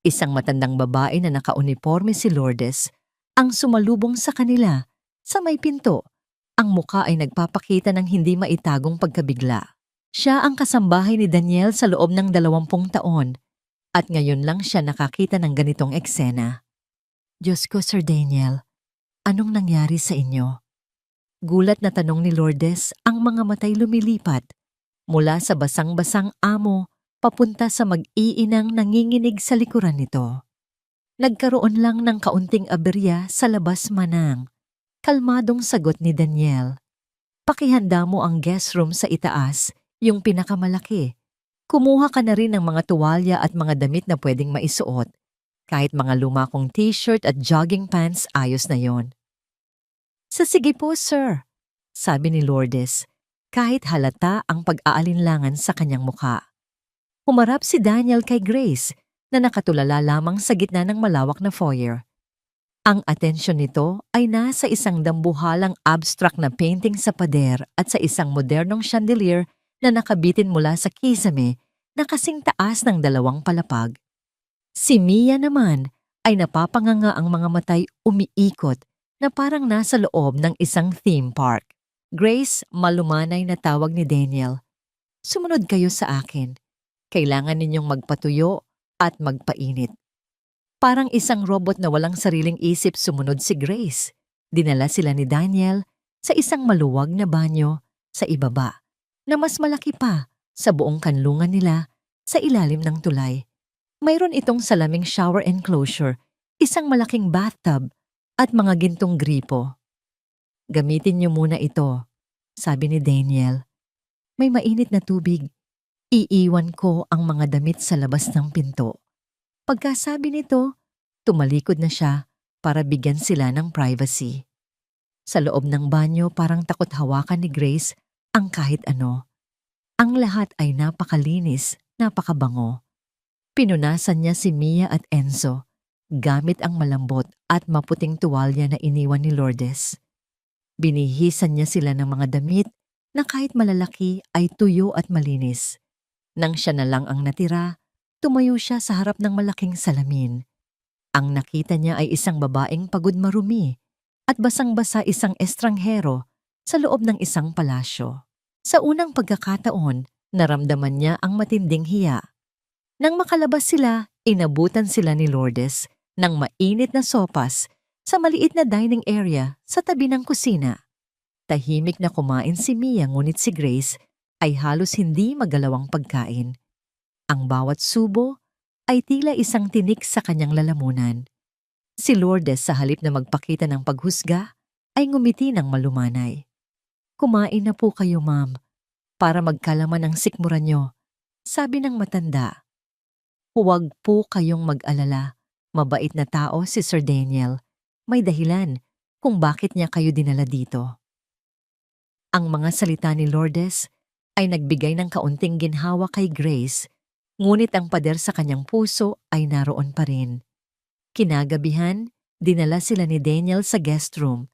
Isang matandang babae na nakauniforme, si Lourdes, ang sumalubong sa kanila sa may pinto. Ang muka ay nagpapakita ng hindi maitagong pagkabigla. Siya ang kasambahay ni Daniel sa loob ng 20 taon at ngayon lang siya nakakita ng ganitong eksena. "Diyos ko, Sir Daniel, anong nangyari sa inyo?" Gulat na tanong ni Lourdes, ang mga matay lumilipat mula sa basang-basang amo papunta sa mag-iinang nanginginig sa likuran nito. "Nagkaroon lang ng kaunting aberya sa labas, manang," kalmadong sagot ni Daniel. "Pakihanda mo ang guest room sa itaas, yung pinakamalaki. Kumuha ka na rin ng mga tuwalya at mga damit na pwedeng maisuot. Kahit mga luma kong t-shirt at jogging pants, ayos na yon." "Sige po, sir," sabi ni Lourdes, kahit halata ang pag-aalinlangan sa kanyang mukha. Humarap si Daniel kay Grace na nakatulala lamang sa gitna ng malawak na foyer. Ang atensyon nito ay nasa isang dambuhalang abstract na painting sa pader at sa isang modernong chandelier na nakabitin mula sa kisame na kasing taas ng 2 palapag. Si Mia naman ay napapanganga ang mga matay umiikot na parang nasa loob ng isang theme park. Grace, malumanay na tawag ni Daniel. Sumunod kayo sa akin. Kailangan ninyong magpatuyo at magpainit. Parang isang robot na walang sariling isip sumunod si Grace. Dinala sila ni Daniel sa isang maluwag na banyo sa ibaba na mas malaki pa sa buong kanlungan nila sa ilalim ng tulay. Mayroon itong salaming shower enclosure, isang malaking bathtub at mga gintong gripo. Gamitin niyo muna ito, sabi ni Daniel. May mainit na tubig. Iiwan ko ang mga damit sa labas ng pinto. Pagkasabi nito, tumalikod na siya para bigyan sila ng privacy. Sa loob ng banyo parang takot hawakan ni Grace ang kahit ano. Ang lahat ay napakalinis, napakabango. Pinunasan niya si Mia at Enzo gamit ang malambot at maputing tuwalya na iniwan ni Lourdes. Binihisan niya sila ng mga damit na kahit malalaki ay tuyo at malinis. Nang siya na lang ang natira, tumayo siya sa harap ng malaking salamin. Ang nakita niya ay isang babaeng pagod marumi at basang-basa isang estranghero sa loob ng isang palasyo. Sa unang pagkakataon, naramdaman niya ang matinding hiya. Nang makalabas sila, inabutan sila ni Lourdes ng mainit na sopas sa maliit na dining area sa tabi ng kusina. Tahimik na kumain si Mia ngunit si Grace ay halos hindi magalawang pagkain. Ang bawat subo ay tila isang tinik sa kanyang lalamunan. Si Lourdes sa halip na magpakita ng paghusga ay ngumiti ng malumanay. Kumain na po kayo, ma'am, para magkalaman ang sikmura nyo, sabi ng matanda. Huwag po kayong mag-alala, mabait na tao si Sir Daniel. May dahilan kung bakit niya kayo dinala dito. Ang mga salita ni Lourdes ay nagbigay ng kaunting ginhawa kay Grace, ngunit ang pader sa kanyang puso ay naroon pa rin. Kinagabihan, dinala sila ni Daniel sa guest room.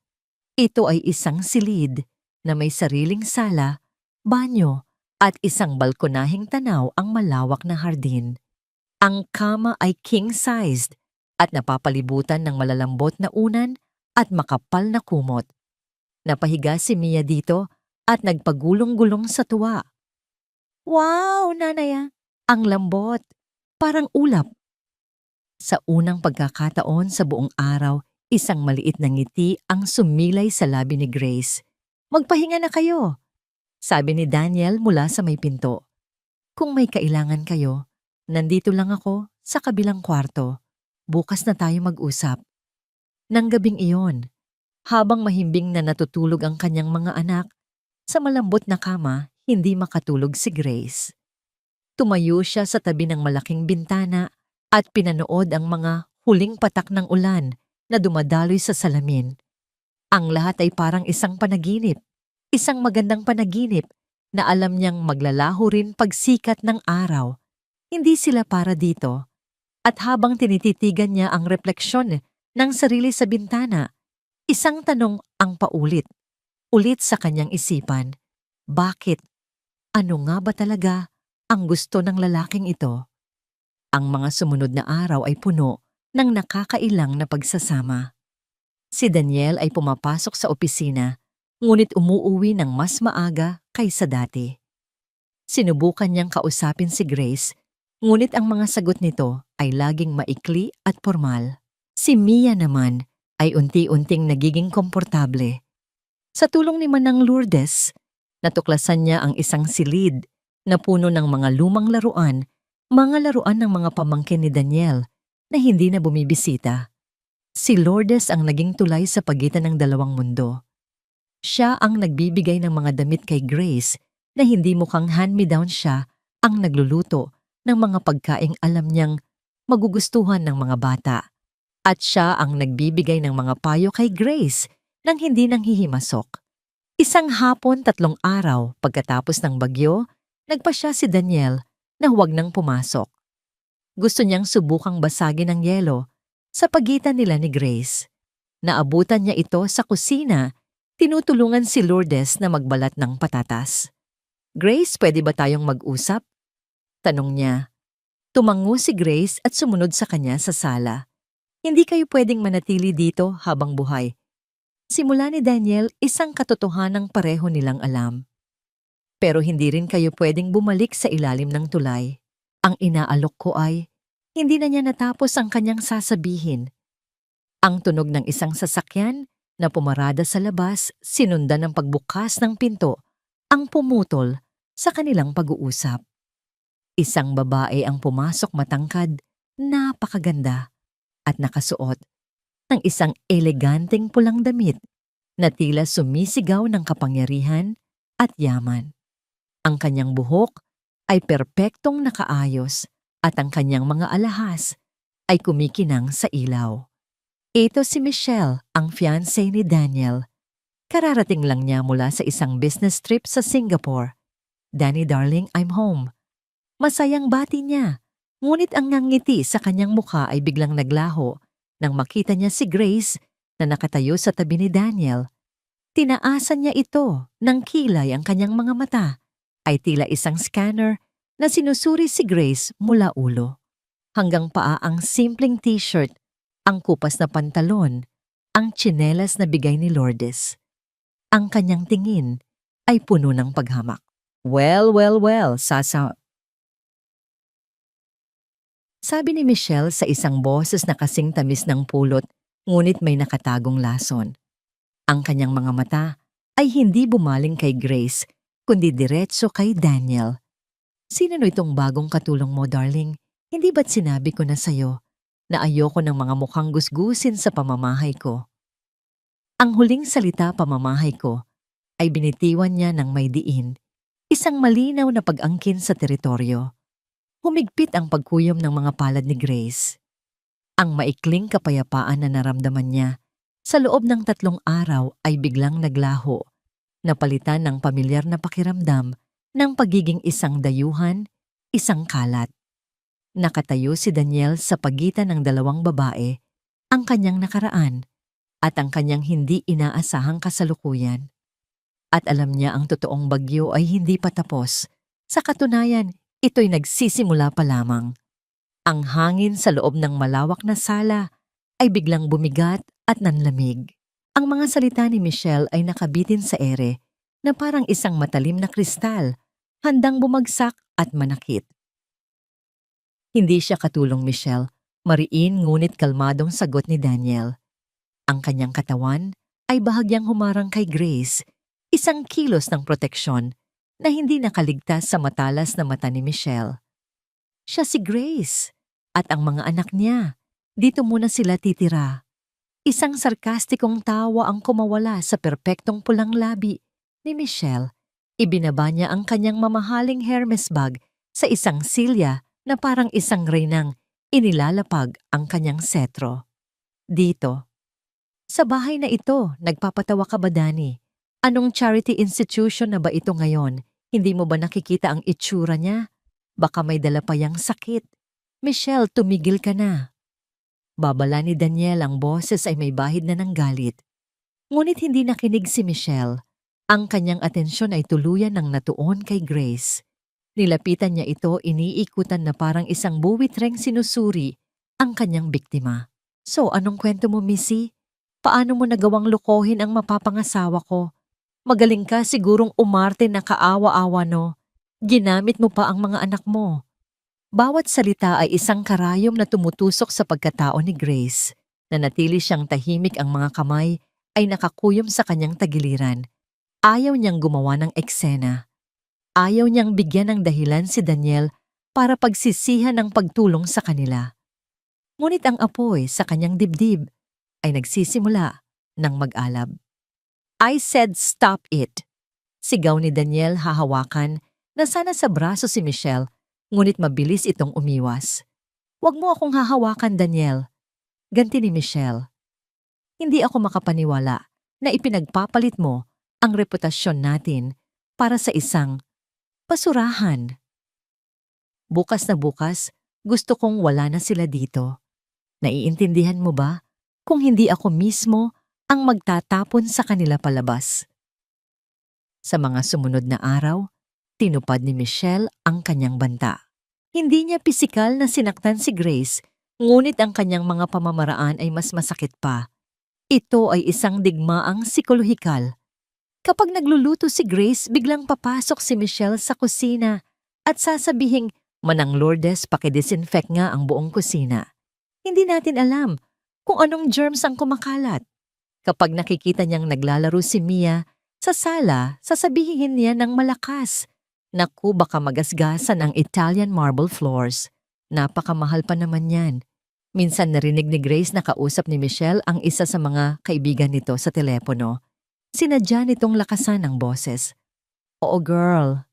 Ito ay isang silid na may sariling sala, banyo at isang balkonahing tanaw ang malawak na hardin. Ang kama ay king-sized at napapalibutan ng malalambot na unan at makapal na kumot. Napahiga si Mia dito at nagpagulong-gulong sa tuwa. Wow, nanaya! Ang lambot! Parang ulap. Sa unang pagkakataon sa buong araw, isang maliit na ngiti ang sumilay sa labi ni Grace. Magpahinga na kayo, sabi ni Daniel mula sa may pinto. Kung may kailangan kayo, nandito lang ako sa kabilang kwarto. Bukas na tayo mag-usap. Nang gabing iyon, habang mahimbing na natutulog ang kanyang mga anak, sa malambot na kama, hindi makatulog si Grace. Tumayo siya sa tabi ng malaking bintana at pinanood ang mga huling patak ng ulan na dumadaloy sa salamin. Ang lahat ay parang isang panaginip, isang magandang panaginip na alam niyang maglalaho rin pagsikat ng araw. Hindi sila para dito. At habang tinititigan niya ang refleksyon ng sarili sa bintana, isang tanong ang paulit. Ulit sa kanyang isipan, bakit? Ano nga ba talaga ang gusto ng lalaking ito? Ang mga sumunod na araw ay puno ng nakakailang na pagsasama. Si Daniel ay pumapasok sa opisina, ngunit umuuwi ng mas maaga kaysa dati. Sinubukan niyang kausapin si Grace, ngunit ang mga sagot nito ay laging maikli at formal. Si Mia naman ay unti-unting nagiging komportable. Sa tulong ni Manang Lourdes, natuklasan niya ang isang silid na puno ng mga lumang laruan, mga laruan ng mga pamangkin ni Daniel na hindi na bumibisita. Si Lourdes ang naging tulay sa pagitan ng dalawang mundo. Siya ang nagbibigay ng mga damit kay Grace na hindi mukhang hand-me-down siya ang nagluluto ng mga pagkaing alam niyang magugustuhan ng mga bata. At siya ang nagbibigay ng mga payo kay Grace nang hindi nanghihimasok. Isang hapon 3 araw pagkatapos ng bagyo, nagpasya si Daniel na huwag nang pumasok. Gusto niyang subukang basagin ang yelo sa pagitan nila ni Grace. Naabutan niya ito sa kusina, tinutulungan si Lourdes na magbalat ng patatas. Grace, pwede ba tayong mag-usap? Tanong niya. Tumango si Grace at sumunod sa kanya sa sala. Hindi kayo pwedeng manatili dito habang buhay. Simula ni Daniel, isang katotohanang pareho nilang alam. Pero hindi rin kayo pwedeng bumalik sa ilalim ng tulay. Ang inaalok ko ay, hindi na niya natapos ang kanyang sasabihin. Ang tunog ng isang sasakyan na pumarada sa labas, sinundan ng pagbukas ng pinto, ang pumutol sa kanilang pag-uusap. Isang babae ang pumasok matangkad, napakaganda, at nakasuot ng isang eleganteng pulang damit na tila sumisigaw ng kapangyarihan at yaman. Ang kanyang buhok ay perpektong nakaayos at ang kanyang mga alahas ay kumikinang sa ilaw. Ito si Michelle, ang fiancé ni Daniel. Kararating lang niya mula sa isang business trip sa Singapore. Danny darling, I'm home. Masayang bati niya, ngunit ang ngangiti sa kanyang mukha ay biglang naglaho nang makita niya si Grace na nakatayo sa tabi ni Daniel. Tinaasan niya ito ng kilay ang kanyang mga mata, ay tila isang scanner na sinusuri si Grace mula ulo. Hanggang paa ang simpleng t-shirt, ang kupas na pantalon, ang tsinelas na bigay ni Lourdes. Ang kanyang tingin ay puno ng paghamak. Well, sabi ni Michelle sa isang boses na kasing tamis ng pulot, ngunit may nakatagong lason. Ang kanyang mga mata ay hindi bumaling kay Grace, kundi diretso kay Daniel. Sino itong bagong katulong mo, darling? Hindi ba't sinabi ko na sa'yo na ayoko ng mga mukhang gusgusin sa pamamahay ko? Ang huling salita pamamahay ko ay binitiwan niya ng may diin, isang malinaw na pag-angkin sa teritoryo. Humigpit ang pagkuyom ng mga palad ni Grace. Ang maikling kapayapaan na naramdaman niya sa loob ng 3 araw ay biglang naglaho, napalitan ng pamilyar na pakiramdam ng pagiging isang dayuhan, isang kalat. Nakatayo si Daniel sa pagitan ng 2 babae, ang kanyang nakaraan at ang kanyang hindi inaasahang kasalukuyan. At alam niya ang totoong bagyo ay hindi pa tapos. Sa katunayan, ito'y nagsisimula pa lamang. Ang hangin sa loob ng malawak na sala ay biglang bumigat at nanlamig. Ang mga salita ni Michelle ay nakabitin sa ere na parang isang matalim na kristal, handang bumagsak at manakit. Hindi siya katulong Michelle, mariin ngunit kalmadong sagot ni Daniel. Ang kanyang katawan ay bahagyang humarang kay Grace, isang kilos ng proteksyon na hindi nakaligtas sa matalas na mata ni Michelle. Siya si Grace at ang mga anak niya. Dito muna sila titira. Isang sarkastikong tawa ang kumawala sa perpektong pulang labi ni Michelle. Ibinaba niya ang kanyang mamahaling Hermes bag sa isang silya na parang isang reynang inilalapag ang kanyang setro. Dito. Sa bahay na ito, nagpapatawa ka ba, Danny? Anong charity institution na ba ito ngayon? Hindi mo ba nakikita ang itsura niya? Baka may dala pa yang sakit. Michelle, tumigil ka na. Babala ni Daniel, ang boses ay may bahid na ng galit. Ngunit hindi nakinig si Michelle. Ang kanyang atensyon ay tuluyan ng natuon kay Grace. Nilapitan niya ito, iniikutan na parang isang buwitreng sinusuri ang kanyang biktima. So, anong kwento mo, Missy? Paano mo nagawang lukohin ang mapapangasawa ko? Magaling ka sigurong umarte na kaawa-awa, no? Ginamit mo pa ang mga anak mo. Bawat salita ay isang karayom na tumutusok sa pagkatao ni Grace. Nanatili siyang tahimik, ang mga kamay ay nakakuyom sa kanyang tagiliran. Ayaw niyang gumawa ng eksena. Ayaw niyang bigyan ng dahilan si Daniel para pagsisihan ng pagtulong sa kanila. Ngunit ang apoy sa kanyang dibdib ay nagsisimula ng mag-alab. I said stop it. Sigaw ni Daniel, hahawakan na sana sa braso si Michelle, ngunit mabilis itong umiwas. Huwag mo akong hahawakan, Daniel. Ganti ni Michelle. Hindi ako makapaniwala na ipinagpapalit mo ang reputasyon natin para sa isang basurahan. Bukas na bukas, Gusto kong wala na sila dito. Naiintindihan mo ba kung hindi ako mismo ang magtatapon sa kanila palabas? Sa mga sumunod na araw, tinupad ni Michelle ang kanyang banta. Hindi niya pisikal na sinaktan si Grace, ngunit ang kanyang mga pamamaraan ay mas masakit pa. Ito ay isang digmaang psikolohikal. Kapag nagluluto si Grace, biglang papasok si Michelle sa kusina at sasabihing, "Manang Lourdes, pakidisinfect nga ang buong kusina." Hindi natin alam kung anong germs ang kumakalat. Kapag nakikita niyang naglalaro si Mia sa sala, sasabihin niya ng malakas, "Naku, baka magasgasan ang Italian marble floors. Napakamahal pa naman yan." Minsan narinig ni Grace na kausap ni Michelle ang isa sa mga kaibigan nito sa telepono. Sinadya nitong lakasan ang boses. "Oo girl,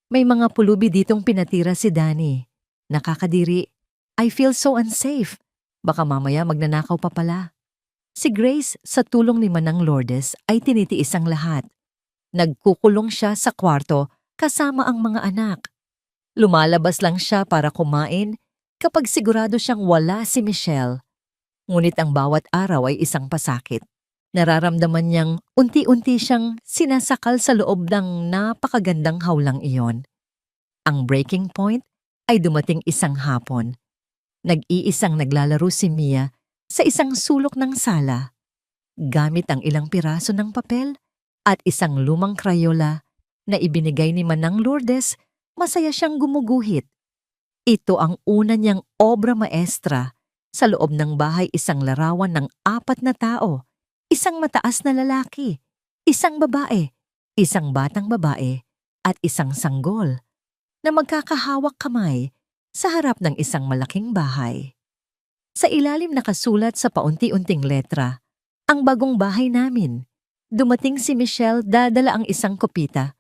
may mga pulubi ditong pinatira si Danny. Nakakadiri. I feel so unsafe. Baka mamaya magnanakaw pa pala." Si Grace, sa tulong ni Manang Lourdes, ay tinitiis ang lahat. Nagkukulong siya sa kwarto kasama ang mga anak. Lumalabas lang siya para kumain kapag sigurado siyang wala si Michelle. Ngunit ang bawat araw ay isang pasakit. Nararamdaman niyang unti-unti siyang sinasakal sa loob ng napakagandang hawlang iyon. Ang breaking point ay dumating isang hapon. Nag-iisang naglalaro si Mia sa isang sulok ng sala. Gamit ang ilang piraso ng papel at isang lumang krayola na ibinigay ni Manang Lourdes, masaya siyang gumuguhit. Ito ang una niyang obra maestra. Sa loob ng bahay, isang larawan ng 4 na tao. Isang mataas na lalaki, isang babae, isang batang babae, at isang sanggol na magkakahawak kamay sa harap ng isang malaking bahay. Sa ilalim nakasulat sa paunti-unting letra, "Ang bagong bahay namin." Dumating si Michelle, dadala ang isang kopita.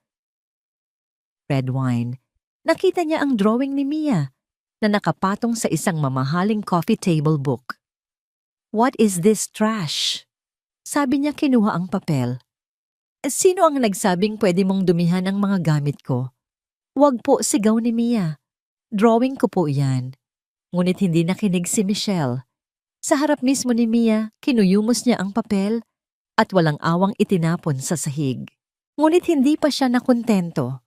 Red wine. Nakita niya ang drawing ni Mia na nakapatong sa isang mamahaling coffee table book. "What is this trash?" Sabi niya kinuha ang papel. "Sino ang nagsabing pwede mong dumihan ang mga gamit ko?" "Wag po," sigaw ni Mia. "Drawing ko po yan." Ngunit hindi nakinig si Michelle. Sa harap mismo ni Mia, kinuyumos niya ang papel at walang awang itinapon sa sahig. Ngunit hindi pa siya nakontento.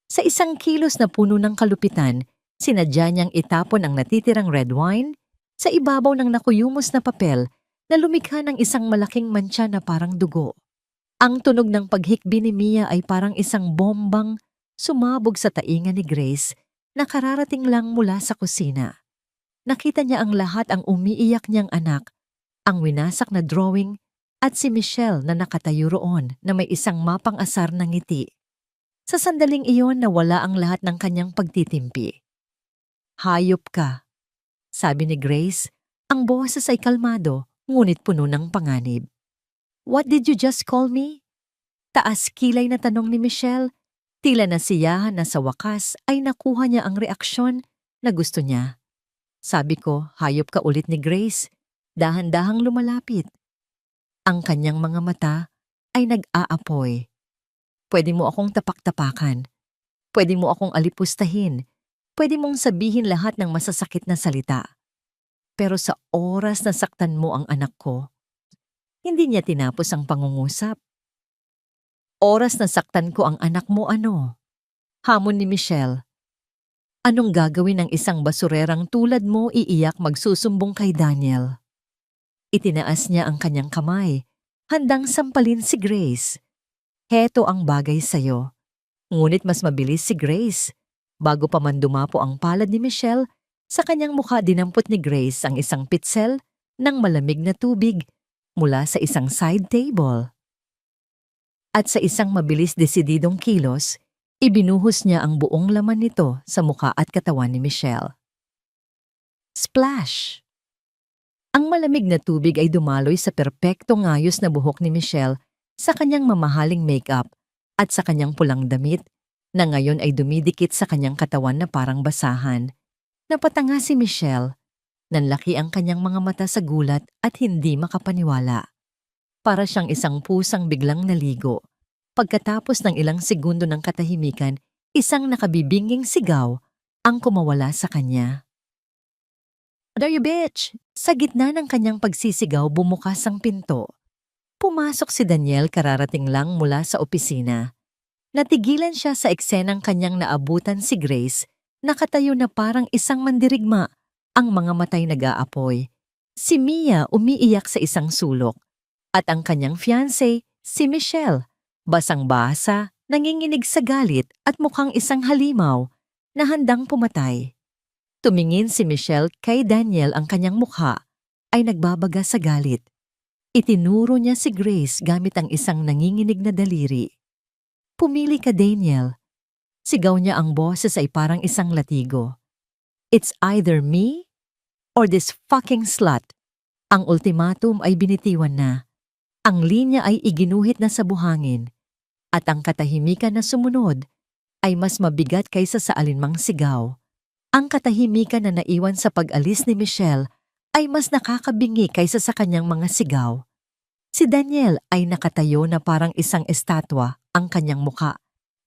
Sa isang kilos na puno ng kalupitan, sinadya niyang itapon ang natitirang red wine sa ibabaw ng nakuyumos na papel na lumikha ng isang malaking mantsa na parang dugo. Ang tunog ng paghikbi ni Mia ay parang isang bombang sumabog sa tainga ni Grace na kararating lang mula sa kusina. Nakita niya ang lahat, ang umiiyak niyang anak, ang winasak na drawing, at si Michelle na nakatayo roon na may isang mapang-asar na ngiti. Sa sandaling iyon nawala ang lahat ng kanyang pagtitimpi. "Hayop ka," sabi ni Grace, ang boses ay kalmado ngunit puno ng panganib. "What did you just call me?" Taas kilay na tanong ni Michelle. Tila nasiyahan na sa wakas ay nakuha niya ang reaksyon na gusto niya. "Sabi ko, hayop ka," ulit ni Grace, dahan-dahang lumalapit. Ang kanyang mga mata ay nag-aapoy. "Pwede mo akong tapak-tapakan. Pwede mo akong alipustahin. Pwede mong sabihin lahat ng masasakit na salita. Pero sa oras na saktan mo ang anak ko," hindi niya tinapos ang pangungusap. "Oras na saktan ko ang anak mo, ano?" Hamon ni Michelle. "Anong gagawin ng isang basurerang tulad mo iiyak magsusumbong kay Daniel?" Itinaas niya ang kanyang kamay, handang sampalin si Grace. "Heto ang bagay sa'yo." Ngunit mas mabilis si Grace. Bago pa man dumapo ang palad ni Michelle, sa kanyang mukha dinampot ni Grace ang isang pitsel ng malamig na tubig mula sa isang side table. At sa isang mabilis desididong kilos, ibinuhos niya ang buong laman nito sa mukha at katawan ni Michelle. Splash! Ang malamig na tubig ay dumaloy sa perpektong ayos na buhok ni Michelle, sa kanyang mamahaling makeup at sa kanyang pulang damit na ngayon ay dumidikit sa kanyang katawan na parang basahan. Napatanga si Michelle. Nanlaki ang kanyang mga mata sa gulat at hindi makapaniwala. Para siyang isang pusang biglang naligo. Pagkatapos ng ilang segundo ng katahimikan, isang nakabibinging sigaw ang kumawala sa kanya. There you bitch! Sa gitna ng kanyang pagsisigaw, bumukas ang pinto. Pumasok si Daniel kararating lang mula sa opisina. Natigilan siya sa eksenang kanyang naabutan si Grace, nakatayo na parang isang mandirigma, ang mga matay nag-aapoy. Si Mia umiiyak sa isang sulok, at ang kanyang fiancé, si Michelle, basang-basa, nanginginig sa galit at mukhang isang halimaw na handang pumatay. Tumingin si Michelle kay Daniel, ang kanyang mukha ay nagbabaga sa galit. Itinuro niya si Grace gamit ang isang nanginginig na daliri. Pumili ka, Daniel. Sigaw niya, ang boses ay parang isang latigo. It's either me or this fucking slut. Ang ultimatum ay binitiwan na. Ang linya ay iginuhit na sa buhangin. At ang katahimikan na sumunod ay mas mabigat kaysa sa alinmang sigaw. Ang katahimikan na naiwan sa pag-alis ni Michelle ay mas nakakabingi kaysa sa kanyang mga sigaw. Si Daniel ay nakatayo na parang isang estatwa, ang kanyang muka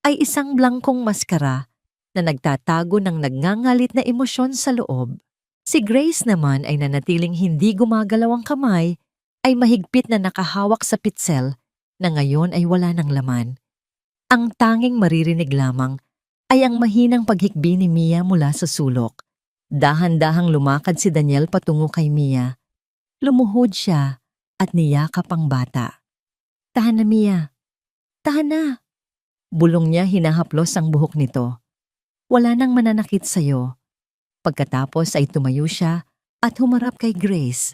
ay isang blangkong maskara na nagtatago ng nagngangalit na emosyon sa loob. Si Grace naman ay nanatiling hindi gumagalaw ang kamay, ay mahigpit na nakahawak sa pitsel na ngayon ay wala ng laman. Ang tanging maririnig lamang ay ang mahinang paghikbi ni Mia mula sa sulok. Dahan-dahang lumakad si Daniel patungo kay Mia. Lumuhod siya at niyakap ang bata. Tahan na, Mia. Tahan na. Bulong niya, hinahaplos ang buhok nito. Wala nang mananakit sa'yo. Pagkatapos ay tumayo siya at humarap kay Grace.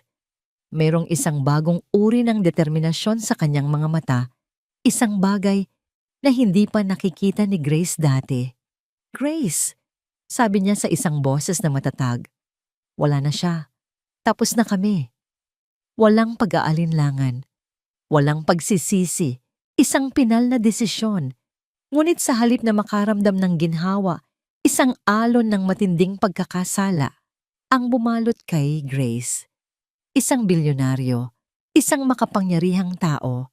Merong isang bagong uri ng determinasyon sa kanyang mga mata, isang bagay na hindi pa nakikita ni Grace dati. Grace, sabi niya sa isang boses na matatag. Wala na siya. Tapos na kami. Walang pag-aalinlangan. Walang pagsisisi. Isang pinal na desisyon. Ngunit sa halip na makaramdam ng ginhawa, isang alon ng matinding pagkakasala ang bumalot kay Grace. Isang bilyonaryo, isang makapangyarihang tao.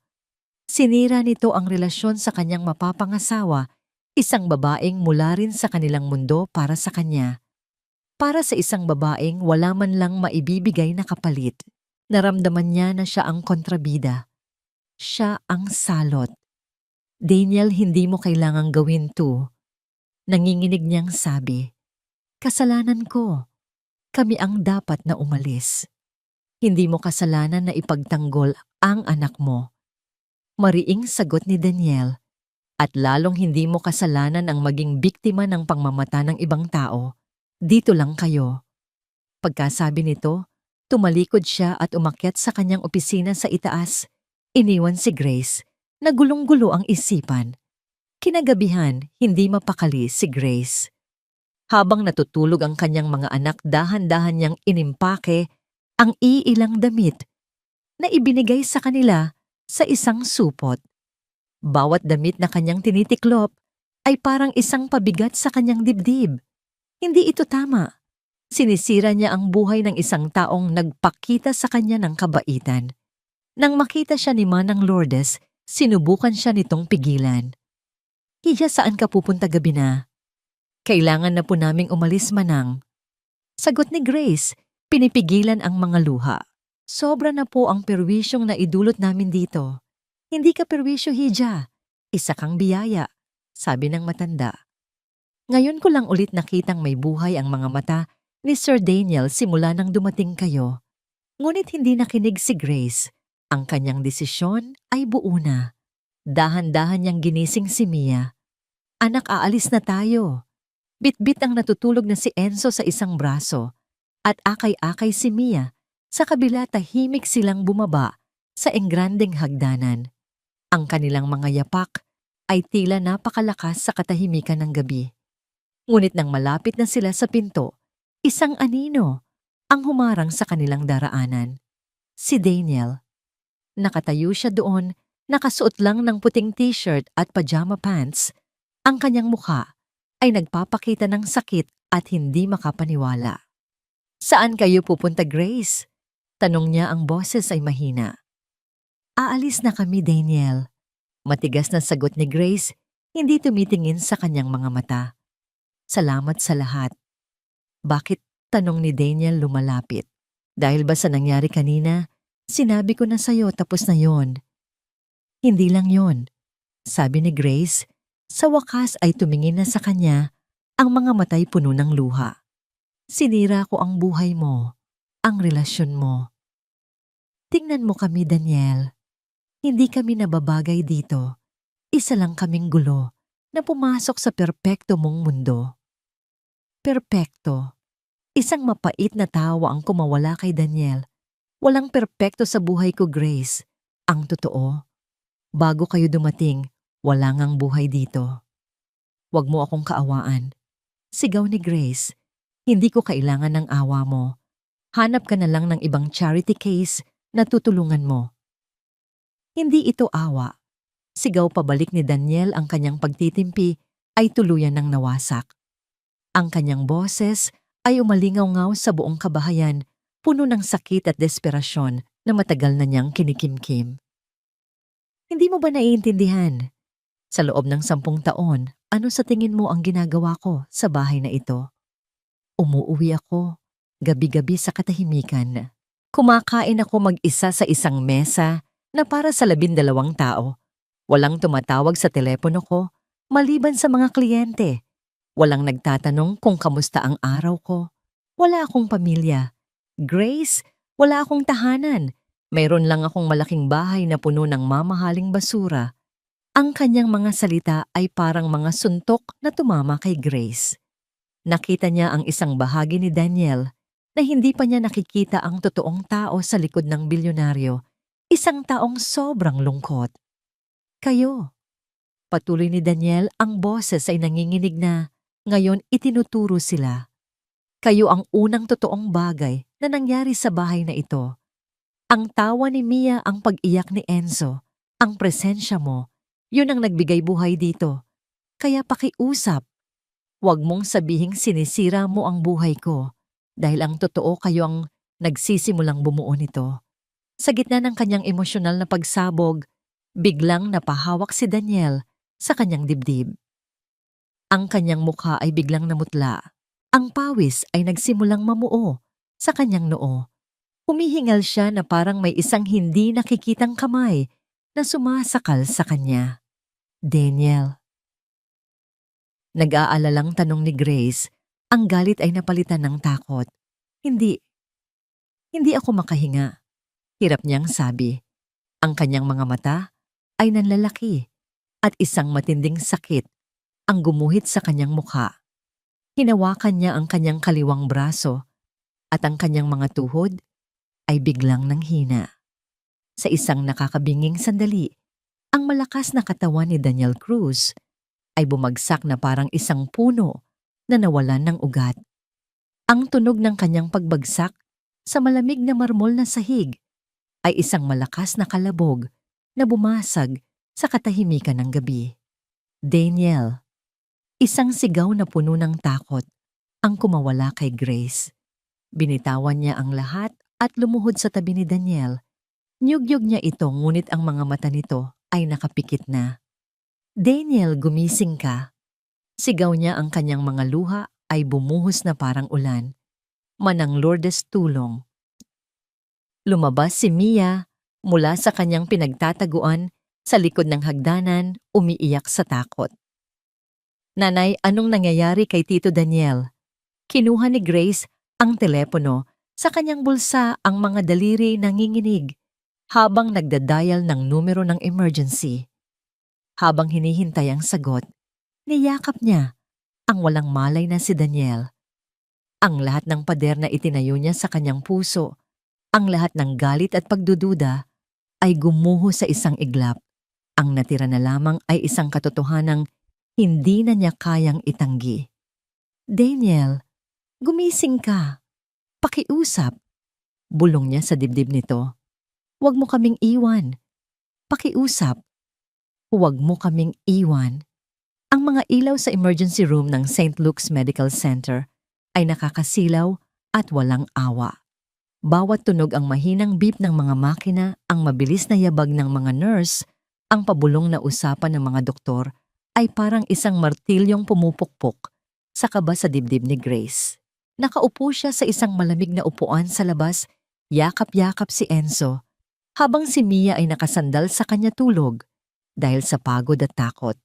Sinira nito ang relasyon sa kanyang mapapangasawa, isang babaeng mula rin sa kanilang mundo para sa kanya. Para sa isang babaeng wala man lang maibibigay na kapalit. Naramdaman niya na siya ang kontrabida. Siya ang salot. Daniel, hindi mo kailangang gawin to. Nanginginig niyang sabi. Kasalanan ko. Kami ang dapat na umalis. Hindi mo kasalanan na ipagtanggol ang anak mo. Mariing sagot ni Daniel. At lalong hindi mo kasalanan ang maging biktima ng pangmamata ng ibang tao. Dito lang kayo. Pagkasabi nito, tumalikod siya at umakyat sa kanyang opisina sa itaas. Iniwan si Grace. Nagulong-gulo ang isipan. Kinagabihan, hindi mapakali si Grace. Habang natutulog ang kanyang mga anak, dahan-dahan niyang inimpake ang iilang damit na ibinigay sa kanila sa isang supot. Bawat damit na kanyang tinitiklop ay parang isang pabigat sa kanyang dibdib. Hindi ito tama. Sinisira niya ang buhay ng isang taong nagpakita sa kanya ng kabaitan. Nang makita siya ni Manang Lourdes, sinubukan siya nitong pigilan. Hiya, saan ka pupunta gabi na? Kailangan na po naming umalis, Manang. Sagot ni Grace, pinipigilan ang mga luha. Sobra na po ang perwisyong na idulot namin dito. Hindi ka perwisyo, Hija. Isa kang biyaya, sabi ng matanda. Ngayon ko lang ulit nakitang may buhay ang mga mata ni Sir Daniel simula nang dumating kayo. Ngunit hindi nakinig si Grace. Ang kanyang desisyon ay buo na. Dahan-dahan niyang ginising si Mia. Anak, aalis na tayo. Bit-bit ang natutulog na si Enzo sa isang braso. At akay-akay si Mia. Sa kabila, tahimik silang bumaba sa engrandeng hagdanan. Ang kanilang mga yapak ay tila napakalakas sa katahimikan ng gabi. Ngunit nang malapit na sila sa pinto, isang anino ang humarang sa kanilang daraanan. Si Daniel. Nakatayo siya doon, nakasuot lang ng puting t-shirt at pajama pants. Ang kanyang mukha ay nagpapakita ng sakit at hindi makapaniwala. Saan kayo pupunta, Grace? Tanong niya, ang boses ay mahina. Aalis na kami, Daniel. Matigas na sagot ni Grace, hindi tumitingin sa kanyang mga mata. Salamat sa lahat. Bakit Tanong ni Daniel lumalapit. Dahil ba sa nangyari kanina, sinabi ko na sa'yo tapos na yon. Hindi lang yon, sabi ni Grace. Sa wakas ay tumingin na sa kanya ang mga matay puno ng luha. Sinira ko ang buhay mo, ang relasyon mo. Tingnan mo kami, Daniel. Hindi kami nababagay dito. Isa lang kaming gulo na pumasok sa perpekto mong mundo. Perpekto. Isang mapait na tawa ang kumawala kay Daniel. Walang perpekto sa buhay ko, Grace. Ang totoo, bago kayo dumating, wala ngang buhay dito. Huwag mo akong kaawaan. Sigaw ni Grace. Hindi ko kailangan ng awa mo. Hanap ka na lang ng ibang charity case na tutulungan mo. Hindi ito awa. Sigaw pabalik ni Daniel ang kanyang pagtitimpi ay tuluyan ng nawasak. Ang kanyang boses ay umalingaw-ngaw sa buong kabahayan, puno ng sakit at desperasyon na matagal na niyang kinikimkim. Hindi mo ba naiintindihan? Sa loob ng 10 taon, ano sa tingin mo ang ginagawa ko sa bahay na ito? Umuuwi ako, gabi-gabi sa katahimikan. Kumakain ako mag-isa sa isang mesa na para sa 12 tao. Walang tumatawag sa telepono ko, maliban sa mga kliyente. Walang nagtatanong kung kamusta ang araw ko. Wala akong pamilya. Grace, wala akong tahanan. Mayroon lang akong malaking bahay na puno ng mamahaling basura. Ang kanyang mga salita ay parang mga suntok na tumama kay Grace. Nakita niya ang isang bahagi ni Daniel na hindi pa niya nakikita ang totoong tao sa likod ng bilyonaryo. Isang taong sobrang lungkot. Kayo. Patuloy ni Daniel, ang boses ay nanginginig na ngayon itinuturo sila. Kayo ang unang totoong bagay na nangyari sa bahay na ito. Ang tawa ni Mia, ang pag-iyak ni Enzo, ang presensya mo, yun ang nagbigay buhay dito. Kaya pakiusap. Huwag mong sabihing sinisira mo ang buhay ko dahil ang totoo kayo ang nagsisimulang bumuo nito. Sa gitna ng kanyang emosyonal na pagsabog, biglang napahawak si Daniel sa kanyang dibdib. Ang kanyang mukha ay biglang namutla. Ang pawis ay nagsimulang mamuo sa kanyang noo. Humihingal siya na parang may isang hindi nakikitang kamay na sumasakal sa kanya. Daniel. Nag-aalalang tanong ni Grace, ang galit ay napalitan ng takot. Hindi ako makahinga. Hirap niyang sabi. Ang kanyang mga mata ay nanlalaki at isang matinding sakit ang gumuhit sa kanyang mukha. Hinawakan niya ang kanyang kaliwang braso at ang kanyang mga tuhod ay biglang nanghina. Sa isang nakakabinging sandali, ang malakas na katawan ni Daniel Cruz ay bumagsak na parang isang puno na nawalan ng ugat. Ang tunog ng kanyang pagbagsak sa malamig na marmol na sahig ay isang malakas na kalabog na bumasag sa katahimikan ng gabi. Daniel. Isang sigaw na puno ng takot ang kumawala kay Grace. Binitawan niya ang lahat at lumuhod sa tabi ni Daniel. Niyugyug niya ito ngunit ang mga mata nito ay nakapikit na. Daniel, gumising ka. Sigaw niya, ang kanyang mga luha ay bumuhos na parang ulan. Manang Lourdes, tulong. Lumabas si Mia mula sa kanyang pinagtataguan sa likod ng hagdanan, umiiyak sa takot. Nanay, anong nangyayari kay Tito Daniel? Kinuha ni Grace ang telepono. Sa kanyang bulsa ang mga daliri nanginginig habang nagdadial ng numero ng emergency. Habang hinihintay ang sagot, niyakap niya ang walang malay na si Daniel. Ang lahat ng pader na itinayo niya sa kanyang puso, ang lahat ng galit at pagdududa ay gumuho sa isang iglap. Ang natira na lamang ay isang katotohanang hindi na niya kayang itanggi. Daniel, gumising ka. Pakiusap. Bulong niya sa dibdib nito. Huwag mo kaming iwan. Pakiusap. Huwag mo kaming iwan. Ang mga ilaw sa emergency room ng St. Luke's Medical Center ay nakakasilaw at walang awa. Bawat tunog ang mahinang beep ng mga makina, ang mabilis na yabag ng mga nurse, ang pabulong na usapan ng mga doktor ay parang isang martilyong pumupukpok sa kaba sa dibdib ni Grace. Nakaupo siya sa isang malamig na upuan sa labas, yakap-yakap si Enzo, habang si Mia ay nakasandal sa kanya tulog dahil sa pagod at takot.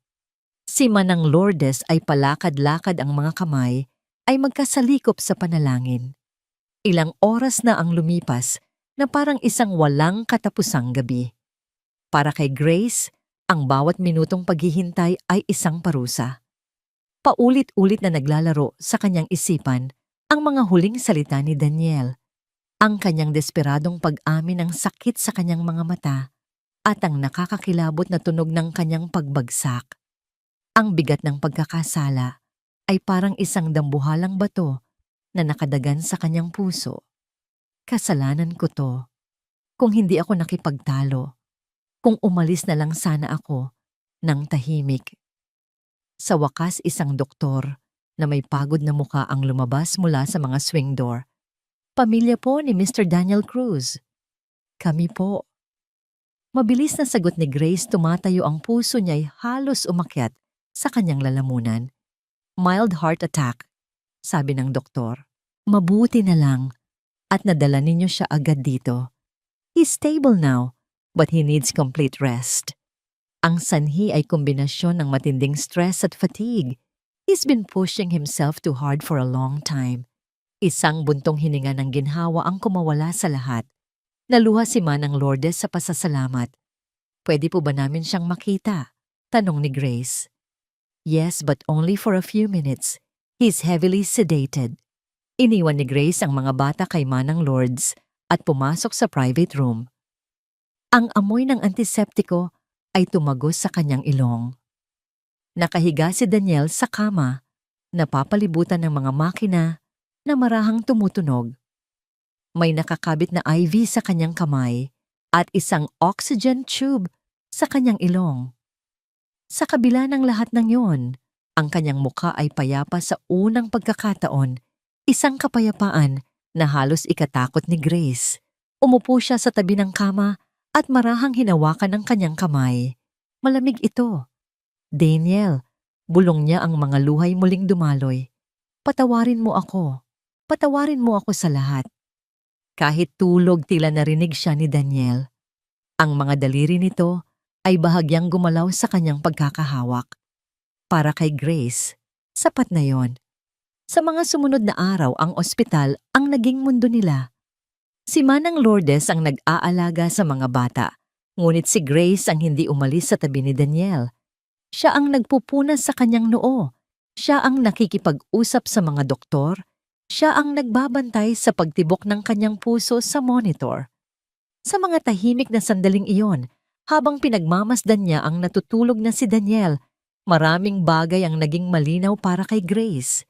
Si Manang Lourdes ay palakad-lakad ang mga kamay ay magkasalikop sa panalangin. Ilang oras na ang lumipas na parang isang walang katapusang gabi. Para kay Grace, ang bawat minutong paghihintay ay isang parusa. Paulit-ulit na naglalaro sa kanyang isipan ang mga huling salita ni Daniel, ang kanyang desperadong pag-amin ng sakit sa kanyang mga mata at ang nakakakilabot na tunog ng kanyang pagbagsak. Ang bigat ng pagkakasala ay parang isang dambuhalang bato na nakadagan sa kanyang puso. Kasalanan ko to. Kung hindi ako nakipagtalo, kung umalis na lang sana ako ng tahimik. Sa wakas, isang doktor na may pagod na muka ang lumabas mula sa mga swing door. Pamilya po ni Mr. Daniel Cruz. Kami po. Mabilis na sagot ni Grace, tumatayo ang puso niya'y halos umakyat sa kanyang lalamunan. Mild heart attack, sabi ng doktor. Mabuti na lang at nadala ninyo siya agad dito. He's stable now, but he needs complete rest. Ang sanhi ay kombinasyon ng matinding stress at fatigue. He's been pushing himself too hard for a long time. Isang buntong hininga ng ginhawa ang kumawala sa lahat. Naluha si Manang Lourdes sa pasasalamat. Pwede po ba namin siyang makita? Tanong ni Grace. Yes, but only for a few minutes. He's heavily sedated. Iniwan ni Grace ang mga bata kay Manang Lourdes at pumasok sa private room. Ang amoy ng antiseptiko ay tumagos sa kanyang ilong. Nakahiga si Daniel sa kama, napapalibutan ng mga makina na marahang tumutunog. May nakakabit na IV sa kanyang kamay at isang oxygen tube sa kanyang ilong. Sa kabila ng lahat ng yon, ang kanyang muka ay payapa sa unang pagkakataon, isang kapayapaan na halos ikatakot ni Grace. Umupo siya sa tabi ng kama at marahang hinawakan ng kanyang kamay. Malamig ito. Daniel, bulong niya ang mga luhay muling dumaloy. Patawarin mo ako. Patawarin mo ako sa lahat. Kahit tulog, tila narinig siya ni Daniel. Ang mga daliri nito ay bahagyang gumalaw sa kanyang pagkakahawak. Para kay Grace, sapat na yon. Sa mga sumunod na araw, ang ospital ang naging mundo nila. Si Manang Lourdes ang nag-aalaga sa mga bata, ngunit si Grace ang hindi umalis sa tabi ni Daniel. Siya ang nagpupunas sa kanyang noo. Siya ang nakikipag-usap sa mga doktor. Siya ang nagbabantay sa pagtibok ng kanyang puso sa monitor. Sa mga tahimik na sandaling iyon, habang pinagmamasdan niya ang natutulog na si Daniel, maraming bagay ang naging malinaw para kay Grace.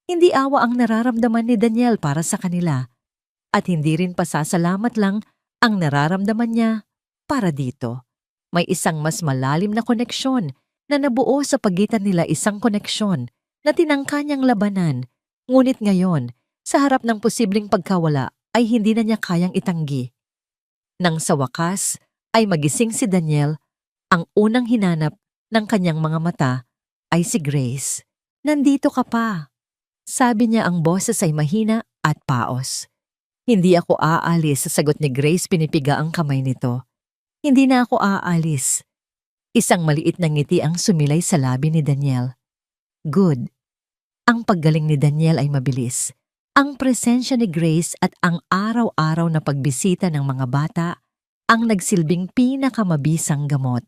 Hindi awa ang nararamdaman ni Daniel para sa kanila. At hindi rin pasasalamat lang ang nararamdaman niya para dito. May isang mas malalim na koneksyon na nabuo sa pagitan nila, isang koneksyon na tinangka niyang labanan. Ngunit ngayon, sa harap ng posibleng pagkawala ay hindi na niya kayang itanggi. Nang sa wakas ay magising si Daniel, ang unang hinanap ng kanyang mga mata ay si Grace. Nandito ka pa. Sabi niya, ang boses ay mahina at paos. Hindi ako aalis, sa sagot ni Grace, pinipiga ang kamay nito. Hindi na ako aalis. Isang maliit na ngiti ang sumilay sa labi ni Daniel. Good. Ang paggaling ni Daniel ay mabilis. Ang presensya ni Grace at ang araw-araw na pagbisita ng mga bata ang nagsilbing pinakamabisang gamot.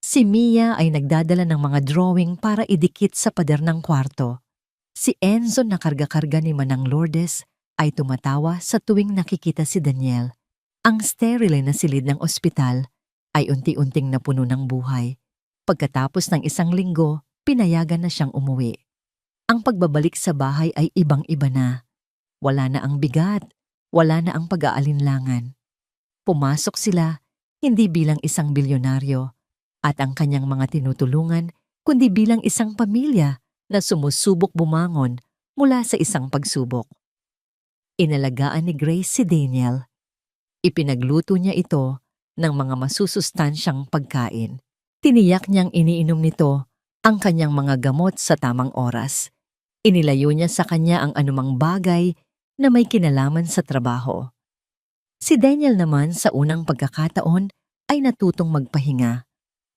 Si Mia ay nagdadala ng mga drawing para idikit sa pader ng kwarto. Si Enzo na karga-karga ni Manang Lourdes ay tumatawa sa tuwing nakikita si Daniel. Ang sterile na silid ng ospital ay unti-unting napuno ng buhay. Pagkatapos ng isang linggo, pinayagan na siyang umuwi. Ang pagbabalik sa bahay ay ibang-iba na. Wala na ang bigat, wala na ang pag-aalinlangan. Pumasok sila, hindi bilang isang bilyonaryo, at ang kanyang mga tinutulungan, kundi bilang isang pamilya na sumusubok bumangon mula sa isang pagsubok. Inalagaan ni Grace si Daniel. Ipinagluto niya ito ng mga masusustansyang pagkain. Tiniyak niyang iniinom nito ang kanyang mga gamot sa tamang oras. Inilayo niya sa kanya ang anumang bagay na may kinalaman sa trabaho. Si Daniel naman sa unang pagkakataon ay natutong magpahinga.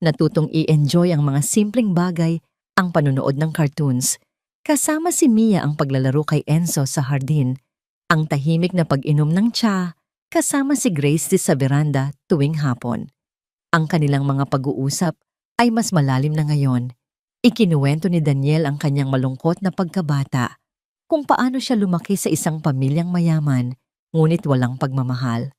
Natutong i-enjoy ang mga simpleng bagay, ang panunood ng cartoons. Kasama si Mia ang paglalaro kay Enzo sa hardin, ang tahimik na pag-inom ng tsa, kasama si Grace sa veranda tuwing hapon. Ang kanilang mga pag-uusap ay mas malalim na ngayon. Ikinuwento ni Daniel ang kanyang malungkot na pagkabata, kung paano siya lumaki sa isang pamilyang mayaman, ngunit walang pagmamahal.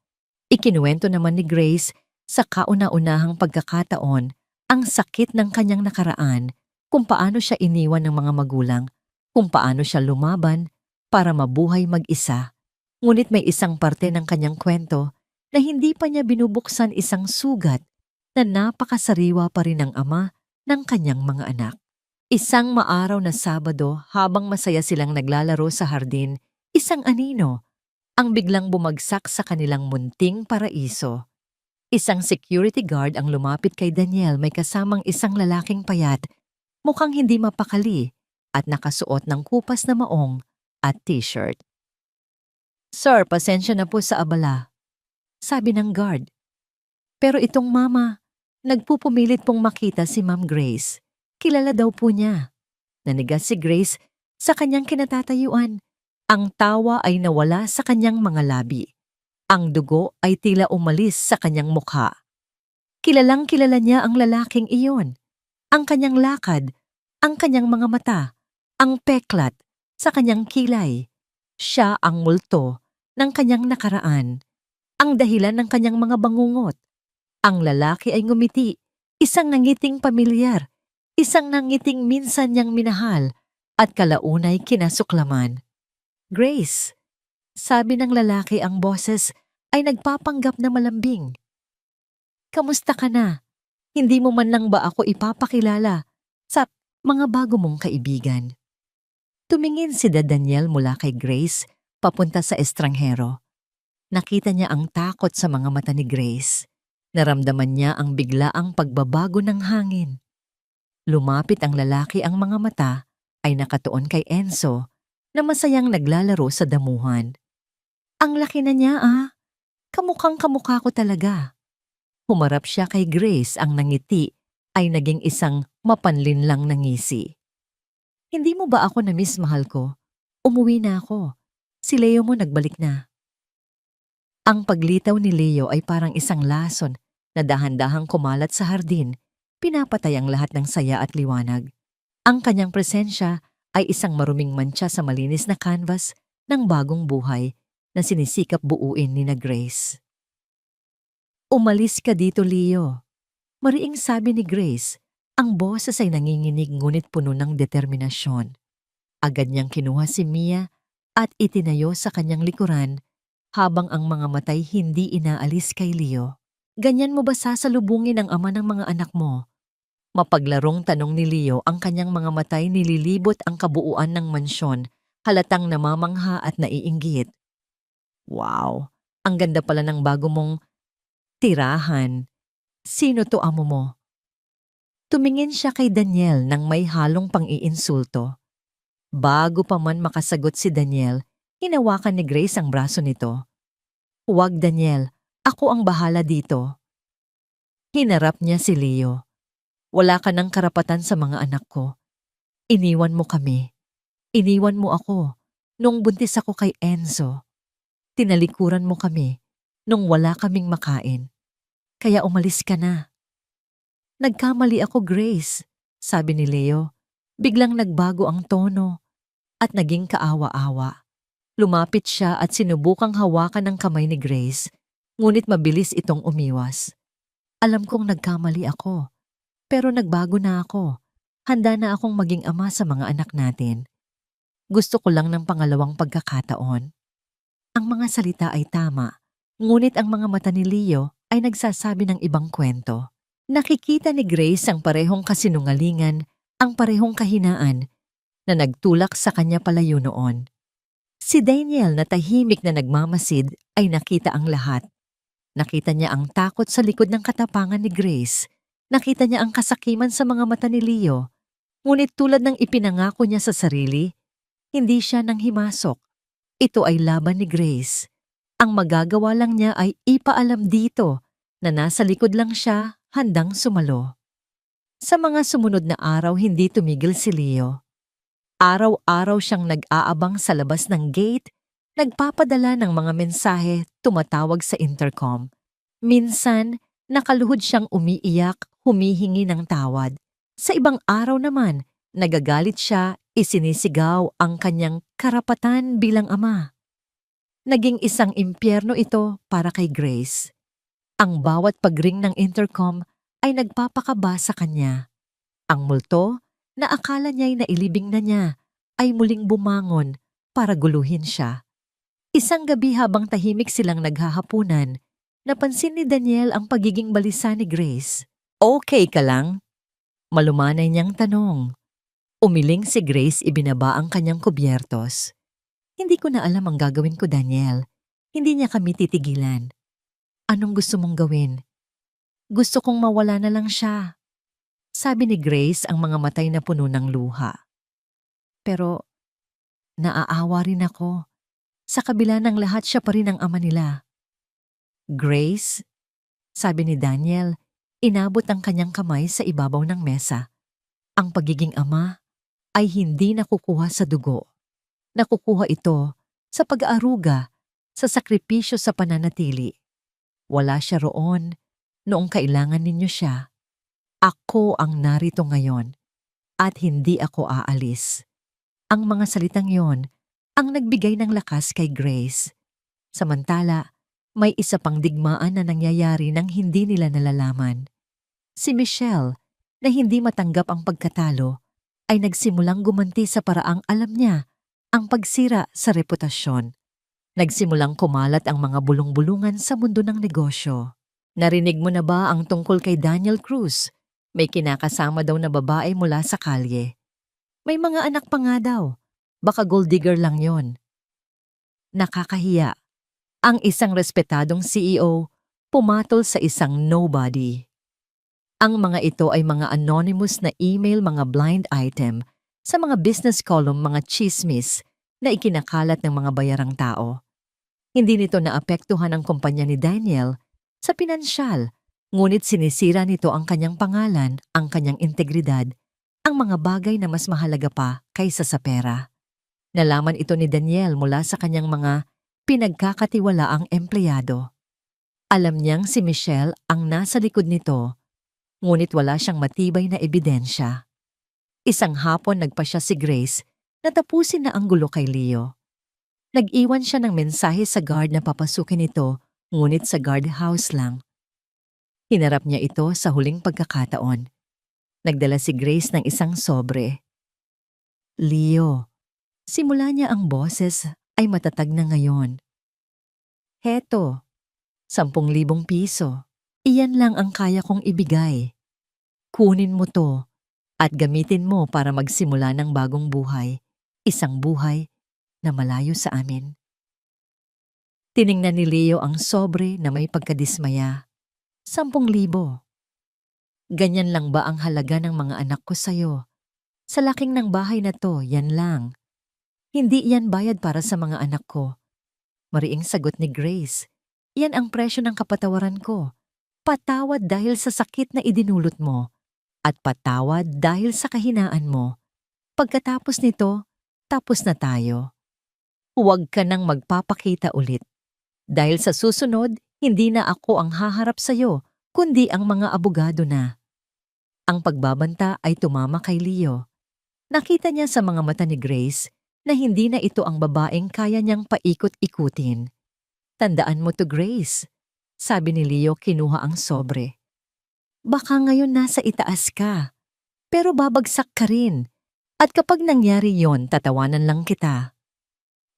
Ikinuwento naman ni Grace sa kauna-unahang pagkakataon ang sakit ng kanyang nakaraan, kung paano siya iniwan ng mga magulang, kung paano siya lumaban para mabuhay mag-isa. Ngunit may isang parte ng kanyang kwento na hindi pa niya binubuksan, isang sugat na napakasariwa pa rin ng ama ng kanyang mga anak. Isang maaraw na Sabado habang masaya silang naglalaro sa hardin, isang anino ang biglang bumagsak sa kanilang munting paraiso. Isang security guard ang lumapit kay Daniel, may kasamang isang lalaking payat, mukhang hindi mapakali at nakasuot ng kupas na maong at t-shirt. "Sir, pasensya na po sa abala," sabi ng guard. "Pero itong mama, nagpupumilit pong makita si Ma'am Grace. Kilala daw po niya." Nanigas si Grace sa kanyang kinatatayuan. Ang tawa ay nawala sa kanyang mga labi. Ang dugo ay tila umalis sa kanyang mukha. Kilalang kilala niya ang lalaking iyon. Ang kanyang lakad, ang kanyang mga mata, ang peklat sa kanyang kilay. Siya ang multo ng kanyang nakaraan, ang dahilan ng kanyang mga bangungot. Ang lalaki ay ngumiti, isang nangiting pamilyar, isang nangiting minsan niyang minahal at kalaunay kinasuklaman. "Grace," sabi ng lalaki, ang boses ay nagpapanggap na malambing. "Kamusta ka na? Hindi mo man lang ba ako ipapakilala sa mga bago mong kaibigan?" Tumingin si Daniel mula kay Grace papunta sa estranghero. Nakita niya ang takot sa mga mata ni Grace. Naramdaman niya ang biglaang pagbabago ng hangin. Lumapit ang lalaki, ang mga mata ay nakatuon kay Enzo na masayang naglalaro sa damuhan. "Ang laki na niya Kamukhang kamukha ko talaga." Humarap siya kay Grace, ang nangiti ay naging isang mapanlinlang na ngisi. "Hindi mo ba ako na-miss, mahal ko? Umuwi na ako. Si Leo mo nagbalik na." Ang paglitaw ni Leo ay parang isang lason na dahan-dahang kumalat sa hardin, pinapatay ang lahat ng saya at liwanag. Ang kanyang presensya ay isang maruming mantsa sa malinis na canvas ng bagong buhay na sinisikap buuin ni na Grace. "Umalis ka dito, Leo," mariing sabi ni Grace. Ang boses ay nanginginig ngunit puno ng determinasyon. Agad niyang kinuha si Mia at itinayo sa kanyang likuran habang ang mga matay hindi inaalis kay Leo. "Ganyan mo ba sasalubungin ang ama ng mga anak mo?" Mapaglarong tanong ni Leo, ang kanyang mga matay nililibot ang kabuuan ng mansyon, halatang namamangha at naiinggit. "Wow, ang ganda pala ng bago mong tirahan. Sino to, amo mo?" Tumingin siya kay Daniel nang may halong pang-iinsulto. Bago pa man makasagot si Daniel, hinawakan ni Grace ang braso nito. "Huwag, Daniel, ako ang bahala dito." Hinarap niya si Leo. "Wala ka ng karapatan sa mga anak ko. Iniwan mo kami. Iniwan mo ako nung buntis ako kay Enzo. Tinalikuran mo kami nung wala kaming makain. Kaya umalis ka na." "Nagkamali ako, Grace," sabi ni Leo. Biglang nagbago ang tono at naging kaawa-awa. Lumapit siya at sinubukang hawakan ng kamay ni Grace, ngunit mabilis itong umiwas. "Alam kong nagkamali ako, pero nagbago na ako. Handa na akong maging ama sa mga anak natin. Gusto ko lang ng pangalawang pagkakataon." Ang mga salita ay tama, ngunit ang mga mata ni Leo ay nagsasabi ng ibang kwento. Nakikita ni Grace ang parehong kasinungalingan, ang parehong kahinaan na nagtulak sa kanya palayo noon. Si Daniel na tahimik na nagmamasid ay nakita ang lahat. Nakita niya ang takot sa likod ng katapangan ni Grace. Nakita niya ang kasakiman sa mga mata ni Leo. Ngunit tulad ng ipinangako niya sa sarili, Hindi siya nang himasok. Ito ay laban ni Grace. Ang magagawa lang niya ay ipaalam dito na nasa likod lang siya handang sumalo. Sa mga sumunod na araw hindi tumigil si Leo. Araw-araw siyang nag-aabang sa labas ng gate, nagpapadala ng mga mensahe, tumatawag sa intercom. Minsan, nakaluhod siyang umiiyak, humihingi ng tawad. Sa ibang araw naman, nagagalit siya, isinisigaw ang kanyang karapatan bilang ama. Naging isang impyerno ito para kay Grace. Ang bawat pagring ng intercom ay nagpapakaba sa kanya. Ang multo, na akala niya'y nailibing na niya, ay muling bumangon para guluhin siya. Isang gabi habang tahimik silang naghahapunan, napansin ni Daniel ang pagiging balisa ni Grace. Okay ka lang? Malumanay niyang tanong. Umiling si Grace, ibinaba ang kanyang kubyertos. Hindi ko na alam ang gagawin ko, Daniel. Hindi niya kami titigilan. Anong gusto mong gawin? Gusto kong mawala na lang siya. Sabi ni Grace, ang mga matay na puno ng luha. Pero naaawa rin ako. Sa kabila ng lahat siya pa rin ang ama nila. Grace, sabi ni Daniel, inabot ang kanyang kamay sa ibabaw ng mesa. Ang pagiging ama ay hindi nakukuha sa dugo. Nakukuha ito sa pag-aaruga, sa sakripisyo sa pananatili. Wala siya roon noong kailangan ninyo siya. Ako ang narito ngayon at hindi ako aalis. Ang mga salitang yon ang nagbigay ng lakas kay Grace. Samantala, may isa pang digmaan na nangyayari nang hindi nila nalalaman. Si Michelle, na hindi matanggap ang pagkatalo, ay nagsimulang gumanti sa paraang alam niya ang pagsira sa reputasyon. Nagsimulang kumalat ang mga bulong-bulungan sa mundo ng negosyo. Narinig mo na ba ang tungkol kay Daniel Cruz? May kinakasama daw na babae mula sa kalye. May mga anak pa nga daw. Baka gold digger lang yon. Nakakahiya. Ang isang respetadong CEO pumatol sa isang nobody. Ang mga ito ay mga anonymous na email, mga blind item, sa mga business column, mga chismis na ikinakalat ng mga bayarang tao. Hindi nito naapektuhan ang kumpanya ni Daniel sa pinansyal, ngunit sinisira nito ang kanyang pangalan, ang kanyang integridad, ang mga bagay na mas mahalaga pa kaysa sa pera. Nalaman ito ni Daniel mula sa kanyang mga pinagkakatiwalaang empleyado. Alam niyang si Michelle ang nasa likod nito, ngunit wala siyang matibay na ebidensya. Isang hapon nagpasya si Grace na tapusin na ang gulo kay Leo. Nag-iwan siya ng mensahe sa guard na papasukin ito, ngunit sa guardhouse lang. Hinarap niya ito sa huling pagkakataon. Nagdala si Grace ng isang sobre. Leo, simula niya ang boses ay matatag na ngayon. Heto, 10,000 piso. Iyan lang ang kaya kong ibigay. Kunin mo to at gamitin mo para magsimula ng bagong buhay. Isang buhay na malayo sa amin. Tiningnan ni Leo ang sobre na may pagkadismaya. 10,000. Ganyan lang ba ang halaga ng mga anak ko sa'yo? Sa laking ng bahay na to, yan lang. Hindi yan bayad para sa mga anak ko. Mariing sagot ni Grace. Yan ang presyo ng kapatawaran ko. Patawad dahil sa sakit na idinulot mo. At patawad dahil sa kahinaan mo. Pagkatapos nito, tapos na tayo. Huwag ka nang magpapakita ulit. Dahil sa susunod, hindi na ako ang haharap sa'yo, kundi ang mga abogado na. Ang pagbabanta ay tumama kay Leo. Nakita niya sa mga mata ni Grace na hindi na ito ang babaeng kaya niyang paikot-ikutin. Tandaan mo to, Grace, sabi ni Leo, kinuha ang sobre. Baka ngayon nasa itaas ka, pero babagsak ka rin. At kapag nangyari yon, tatawanan lang kita.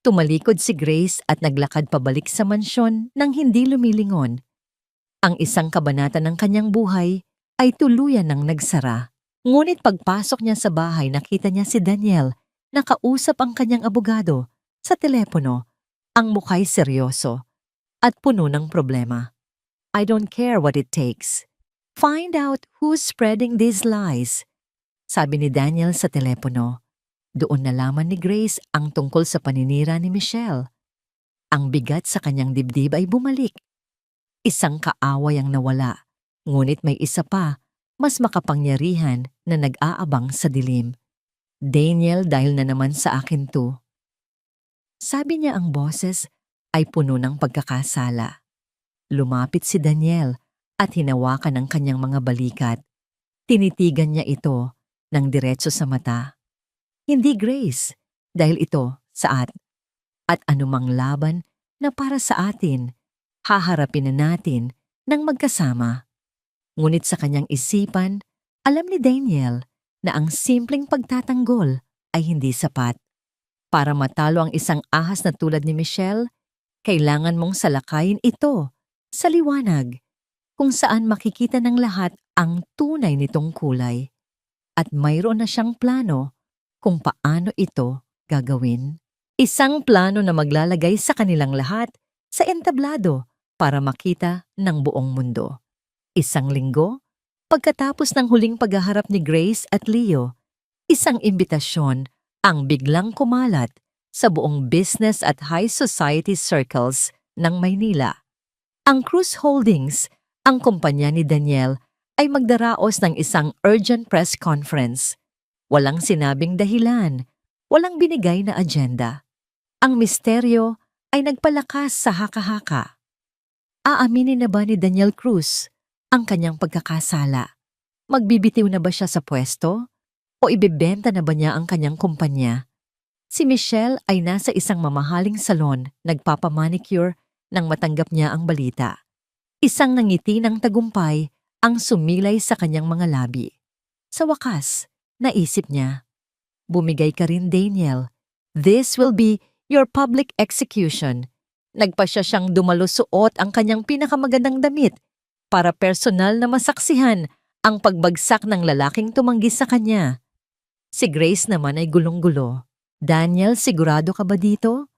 Tumalikod si Grace at naglakad pabalik sa mansyon nang hindi lumilingon. Ang isang kabanata ng kanyang buhay ay tuluyan ng nagsara. Ngunit pagpasok niya sa bahay, nakita niya si Daniel, nakausap ang kanyang abogado sa telepono, ang mukha'y seryoso at puno ng problema. I don't care what it takes. Find out who's spreading these lies, sabi ni Daniel sa telepono. Doon nalaman ni Grace ang tungkol sa paninira ni Michelle. Ang bigat sa kanyang dibdib ay bumalik. Isang kaaway ang nawala, ngunit may isa pa, mas makapangyarihan na nag-aabang sa dilim. Daniel, dahil na naman sa akin to. Sabi niya ang boses ay puno ng pagkakasala. Lumapit si Daniel at hinawakan ang kanyang mga balikat. Tinitigan niya ito ng diretso sa mata. Hindi Grace, dahil ito saat. At anumang laban na para sa atin, haharapin na natin ng magkasama. Ngunit sa kanyang isipan, alam ni Daniel na ang simpleng pagtatanggol ay hindi sapat. Para matalo ang isang ahas na tulad ni Michelle, kailangan mong salakayin ito sa liwanag, kung saan makikita ng lahat ang tunay nitong kulay. At mayroon na siyang plano kung paano ito gagawin. Isang plano na maglalagay sa kanilang lahat sa entablado para makita ng buong mundo. Isang linggo, pagkatapos ng huling paghaharap ni Grace at Leo, isang imbitasyon ang biglang kumalat sa buong business at high society circles ng Maynila. Ang Cruz Holdings, ang kumpanya ni Daniel, ay magdaraos ng isang urgent press conference. Walang sinabing dahilan, walang binigay na agenda. Ang misteryo ay nagpalakas sa haka-haka. Aaminin na ba ni Daniel Cruz ang kanyang pagkakasala? Magbibitiw na ba siya sa pwesto? O ibebenta na ba niya ang kanyang kumpanya? Si Michelle ay nasa isang mamahaling salon nagpapamanicure nang matanggap niya ang balita. Isang nangiti ng tagumpay ang sumilay sa kanyang mga labi. Sa wakas, naisip niya, bumigay ka rin, Daniel. This will be your public execution. Nagpa siyang dumalusuot ang kanyang pinakamagandang damit para personal na masaksihan ang pagbagsak ng lalaking tumanggi sa kanya. Si Grace naman ay gulong-gulo. Daniel, sigurado ka ba dito?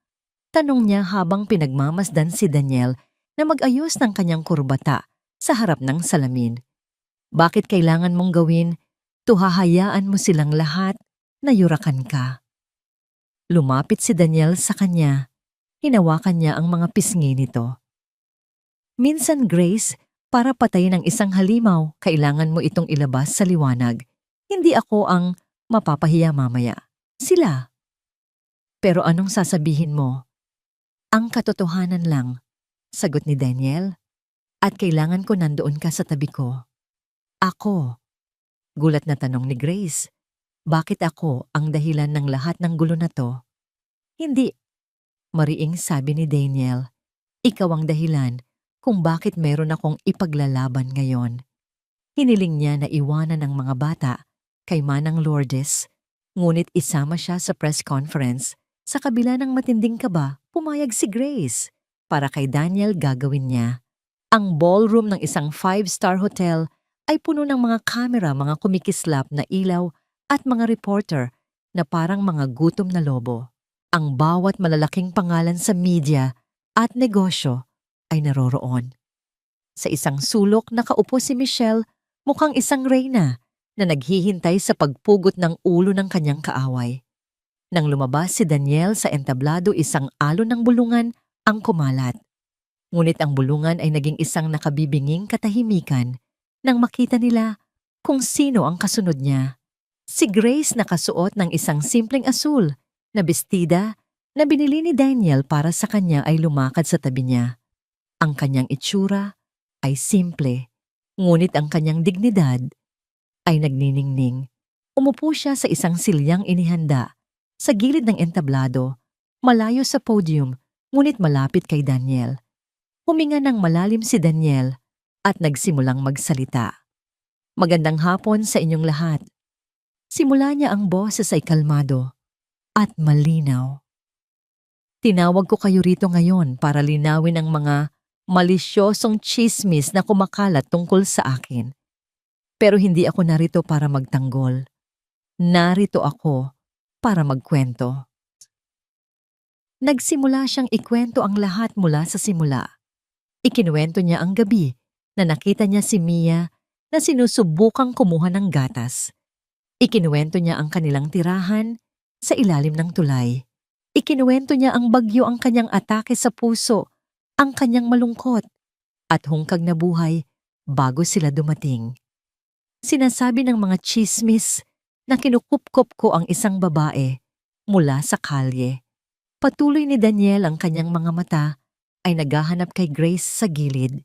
Tanong niya habang pinagmamasdan si Daniel na mag-ayos ng kanyang kurbata sa harap ng salamin. Bakit kailangan mong gawin? Tuhahayaan mo silang lahat na yurakan ka. Lumapit si Daniel sa kanya. Hinawakan niya ang mga pisngi nito. Minsan, Grace, para patayin ang isang halimaw, kailangan mo itong ilabas sa liwanag. Hindi ako ang mapapahiya mamaya. Sila. Pero anong sasabihin mo? Ang katotohanan lang, sagot ni Daniel. At kailangan ko nandoon ka sa tabi ko. Ako. Gulat na tanong ni Grace. Bakit ako ang dahilan ng lahat ng gulo na to? Hindi. Mariing sabi ni Daniel. Ikaw ang dahilan kung bakit meron akong ipaglalaban ngayon. Hiniling niya na iwanan ang mga bata kay Manang Lourdes, ngunit isama siya sa press conference. Sa kabila ng matinding kaba, pumayag si Grace para kay Daniel gagawin niya. Ang ballroom ng isang 5-star hotel ay puno ng mga kamera, mga kumikislap na ilaw at mga reporter na parang mga gutom na lobo. Ang bawat malalaking pangalan sa media at negosyo ay naroroon. Sa isang sulok nakaupo si Michelle, mukhang isang reyna na naghihintay sa pagpugot ng ulo ng kanyang kaaway. Nang lumabas si Daniel sa entablado, isang alon ng bulungan ang kumalat. Ngunit ang bulungan ay naging isang nakabibinging katahimikan nang makita nila kung sino ang kasunod niya. Si Grace nakasuot ng isang simpleng asul na bestida na binili ni Daniel para sa kanya ay lumakad sa tabi niya. Ang kanyang itsura ay simple, ngunit ang kanyang dignidad ay nagniningning. Umupo siya sa isang silyang inihanda sa gilid ng entablado, malayo sa podium, ngunit malapit kay Daniel. Huminga ng malalim si Daniel at nagsimulang magsalita. Magandang hapon sa inyong lahat. Simula niya ang boses ay kalmado at malinaw. Tinawag ko kayo rito ngayon para linawin ang mga malisyosong tsismis na kumakalat tungkol sa akin. Pero hindi ako narito para magtanggol. Narito ako para magkwento. Nagsimula siyang ikwento ang lahat mula sa simula. Ikinuwento niya ang gabi na nakita niya si Mia na sinusubukang kumuha ng gatas. Ikinuwento niya ang kanilang tirahan, sa ilalim ng tulay. Ikinuwento niya ang bagyo ang kanyang atake sa puso, ang kanyang malungkot, at hungkag na buhay bago sila dumating. Sinasabi ng mga tsismis na kinukupkop ko ang isang babae mula sa kalye. Patuloy ni Daniel ang kanyang mga mata ay naghahanap kay Grace sa gilid.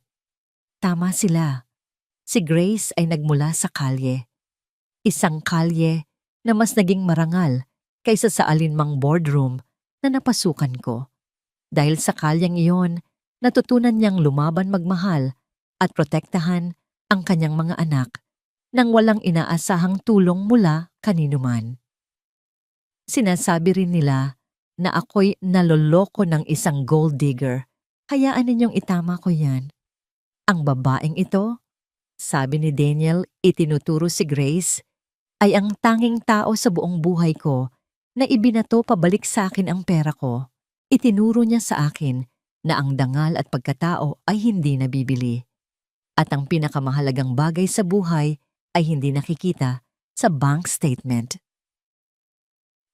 Tama sila. Si Grace ay nagmula sa kalye. Isang kalye na mas naging marangal kaysa sa alinmang boardroom na napasukan ko. Dahil sa kalyeng iyon, natutunan niyang lumaban magmahal at protektahan ang kanyang mga anak nang walang inaasahang tulong mula kaninuman. Sinasabi rin nila na ako'y naloloko ng isang gold digger. Hayaan ninyong itama ko yan. Ang babaeng ito, sabi ni Daniel, itinuturo si Grace, ay ang tanging tao sa buong buhay ko na ibinato pabalik sa akin ang pera ko. Itinuro niya sa akin na ang dangal at pagkatao ay hindi nabibili. At ang pinakamahalagang bagay sa buhay ay hindi nakikita sa bank statement.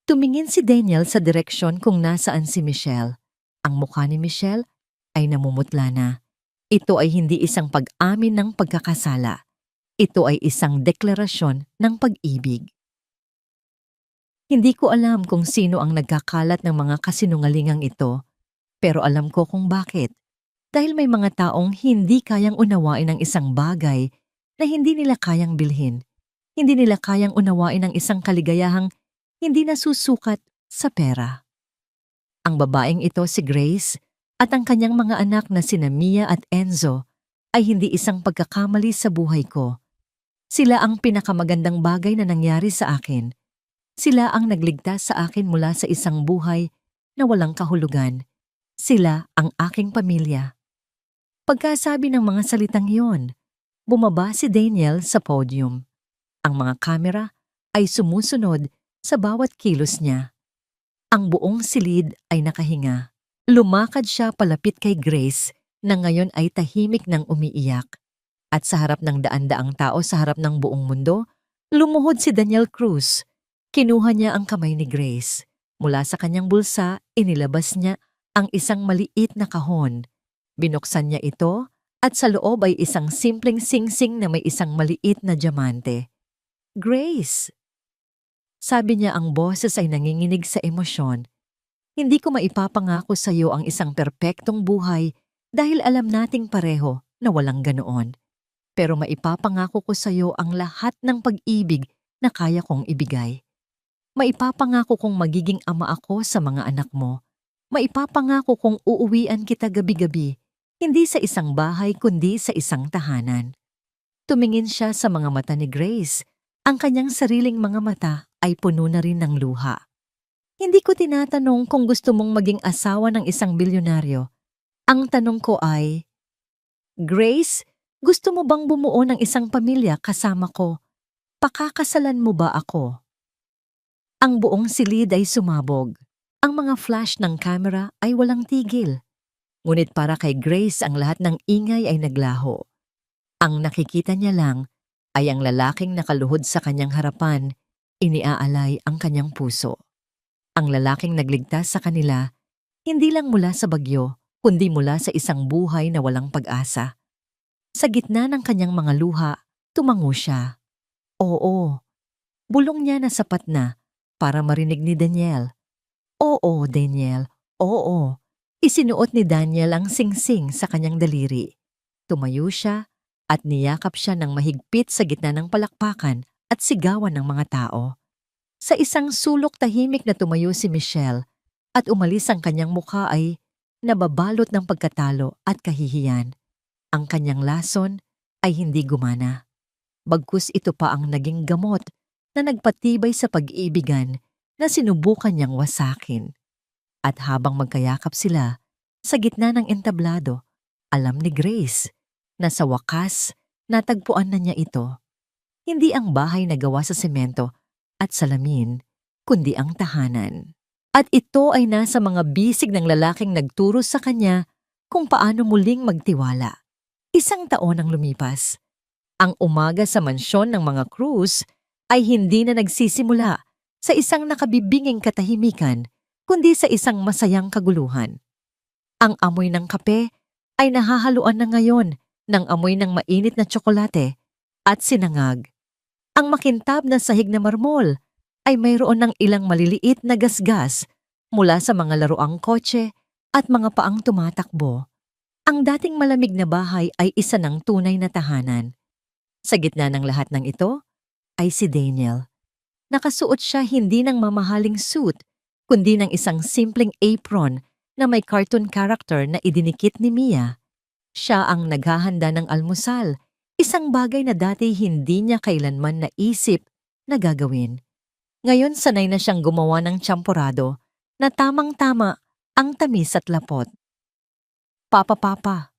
Tumingin si Daniel sa direksyon kung nasaan si Michelle. Ang mukha ni Michelle ay namumutla na. Ito ay hindi isang pag-amin ng pagkakasala. Ito ay isang deklarasyon ng pag-ibig. Hindi ko alam kung sino ang nagkakalat ng mga kasinungalingang ito, pero alam ko kung bakit. Dahil may mga taong hindi kayang unawain ang isang bagay na hindi nila kayang bilhin. Hindi nila kayang unawain ang isang kaligayahang hindi nasusukat sa pera. Ang babaeng ito si Grace at ang kanyang mga anak na sina Mia at Enzo ay hindi isang pagkakamali sa buhay ko. Sila ang pinakamagandang bagay na nangyari sa akin. Sila ang nagligtas sa akin mula sa isang buhay na walang kahulugan. Sila ang aking pamilya. Pagkasabi ng mga salitang iyon, bumaba si Daniel sa podium. Ang mga kamera ay sumusunod sa bawat kilos niya. Ang buong silid ay nakahinga. Lumakad siya palapit kay Grace na ngayon ay tahimik ng umiiyak. At sa harap ng daan-daang tao sa harap ng buong mundo, lumuhod si Daniel Cruz. Kinuha niya ang kamay ni Grace. Mula sa kanyang bulsa, inilabas niya ang isang maliit na kahon. Binuksan niya ito at sa loob ay isang simpleng singsing na may isang maliit na diamante. Grace! Sabi niya, ang boses ay nanginginig sa emosyon. Hindi ko maipapangako sa iyo ang isang perpektong buhay dahil alam nating pareho na walang ganoon. Pero maipapangako ko sa iyo ang lahat ng pag-ibig na kaya kong ibigay. Maipapangako kong magiging ama ako sa mga anak mo. Maipapangako kong uuwian kita gabi-gabi, hindi sa isang bahay kundi sa isang tahanan. Tumingin siya sa mga mata ni Grace. Ang kanyang sariling mga mata ay puno na rin ng luha. Hindi ko tinatanong kung gusto mong maging asawa ng isang bilyonaryo. Ang tanong ko ay, Grace, gusto mo bang bumuo ng isang pamilya kasama ko? Pakakasalan mo ba ako? Ang buong silid ay sumabog. Ang mga flash ng camera ay walang tigil. Ngunit para kay Grace ang lahat ng ingay ay naglaho. Ang nakikita niya lang ay ang lalaking nakaluhod sa kanyang harapan, iniaalay ang kanyang puso. Ang lalaking nagligtas sa kanila, hindi lang mula sa bagyo, kundi mula sa isang buhay na walang pag-asa. Sa gitna ng kanyang mga luha, tumango siya. Oo, bulong niya na sapat na para marinig ni Daniel. Oo, Daniel, oo. Isinuot ni Daniel ang singsing sa kanyang daliri. Tumayo siya at niyakap siya ng mahigpit sa gitna ng palakpakan at sigawan ng mga tao. Sa isang sulok tahimik na tumayo si Michelle at umalis ang kanyang mukha ay nababalot ng pagkatalo at kahihiyan. Ang kanyang lason ay hindi gumana. Bagkus ito pa ang naging gamot na nagpatibay sa pag-iibigan na sinubukan niyang wasakin. At habang magkayakap sila, sa gitna ng entablado, alam ni Grace na sa wakas natagpuan na niya ito. Hindi ang bahay na gawa sa semento at salamin, kundi ang tahanan. At ito ay nasa mga bisig ng lalaking nagturo sa kanya kung paano muling magtiwala. 1 taon ang lumipas. Ang umaga sa mansyon ng mga Cruz ay hindi na nagsisimula sa isang nakabibinging katahimikan, kundi sa isang masayang kaguluhan. Ang amoy ng kape ay nahahaluan na ngayon ng amoy ng mainit na tsokolate at sinangag. Ang makintab na sahig na marmol ay mayroon ng ilang maliliit na gasgas mula sa mga laruang kotse at mga paang tumatakbo. Ang dating malamig na bahay ay isa ng tunay na tahanan. Sa gitna ng lahat ng ito ay si Daniel. Nakasuot siya hindi ng mamahaling suit, kundi ng isang simpleng apron na may cartoon character na idinikit ni Mia. Siya ang naghahanda ng almusal, isang bagay na dati hindi niya kailanman naisip na gagawin. Ngayon sanay na siyang gumawa ng champorado na tamang-tama ang tamis at lapot. Papa,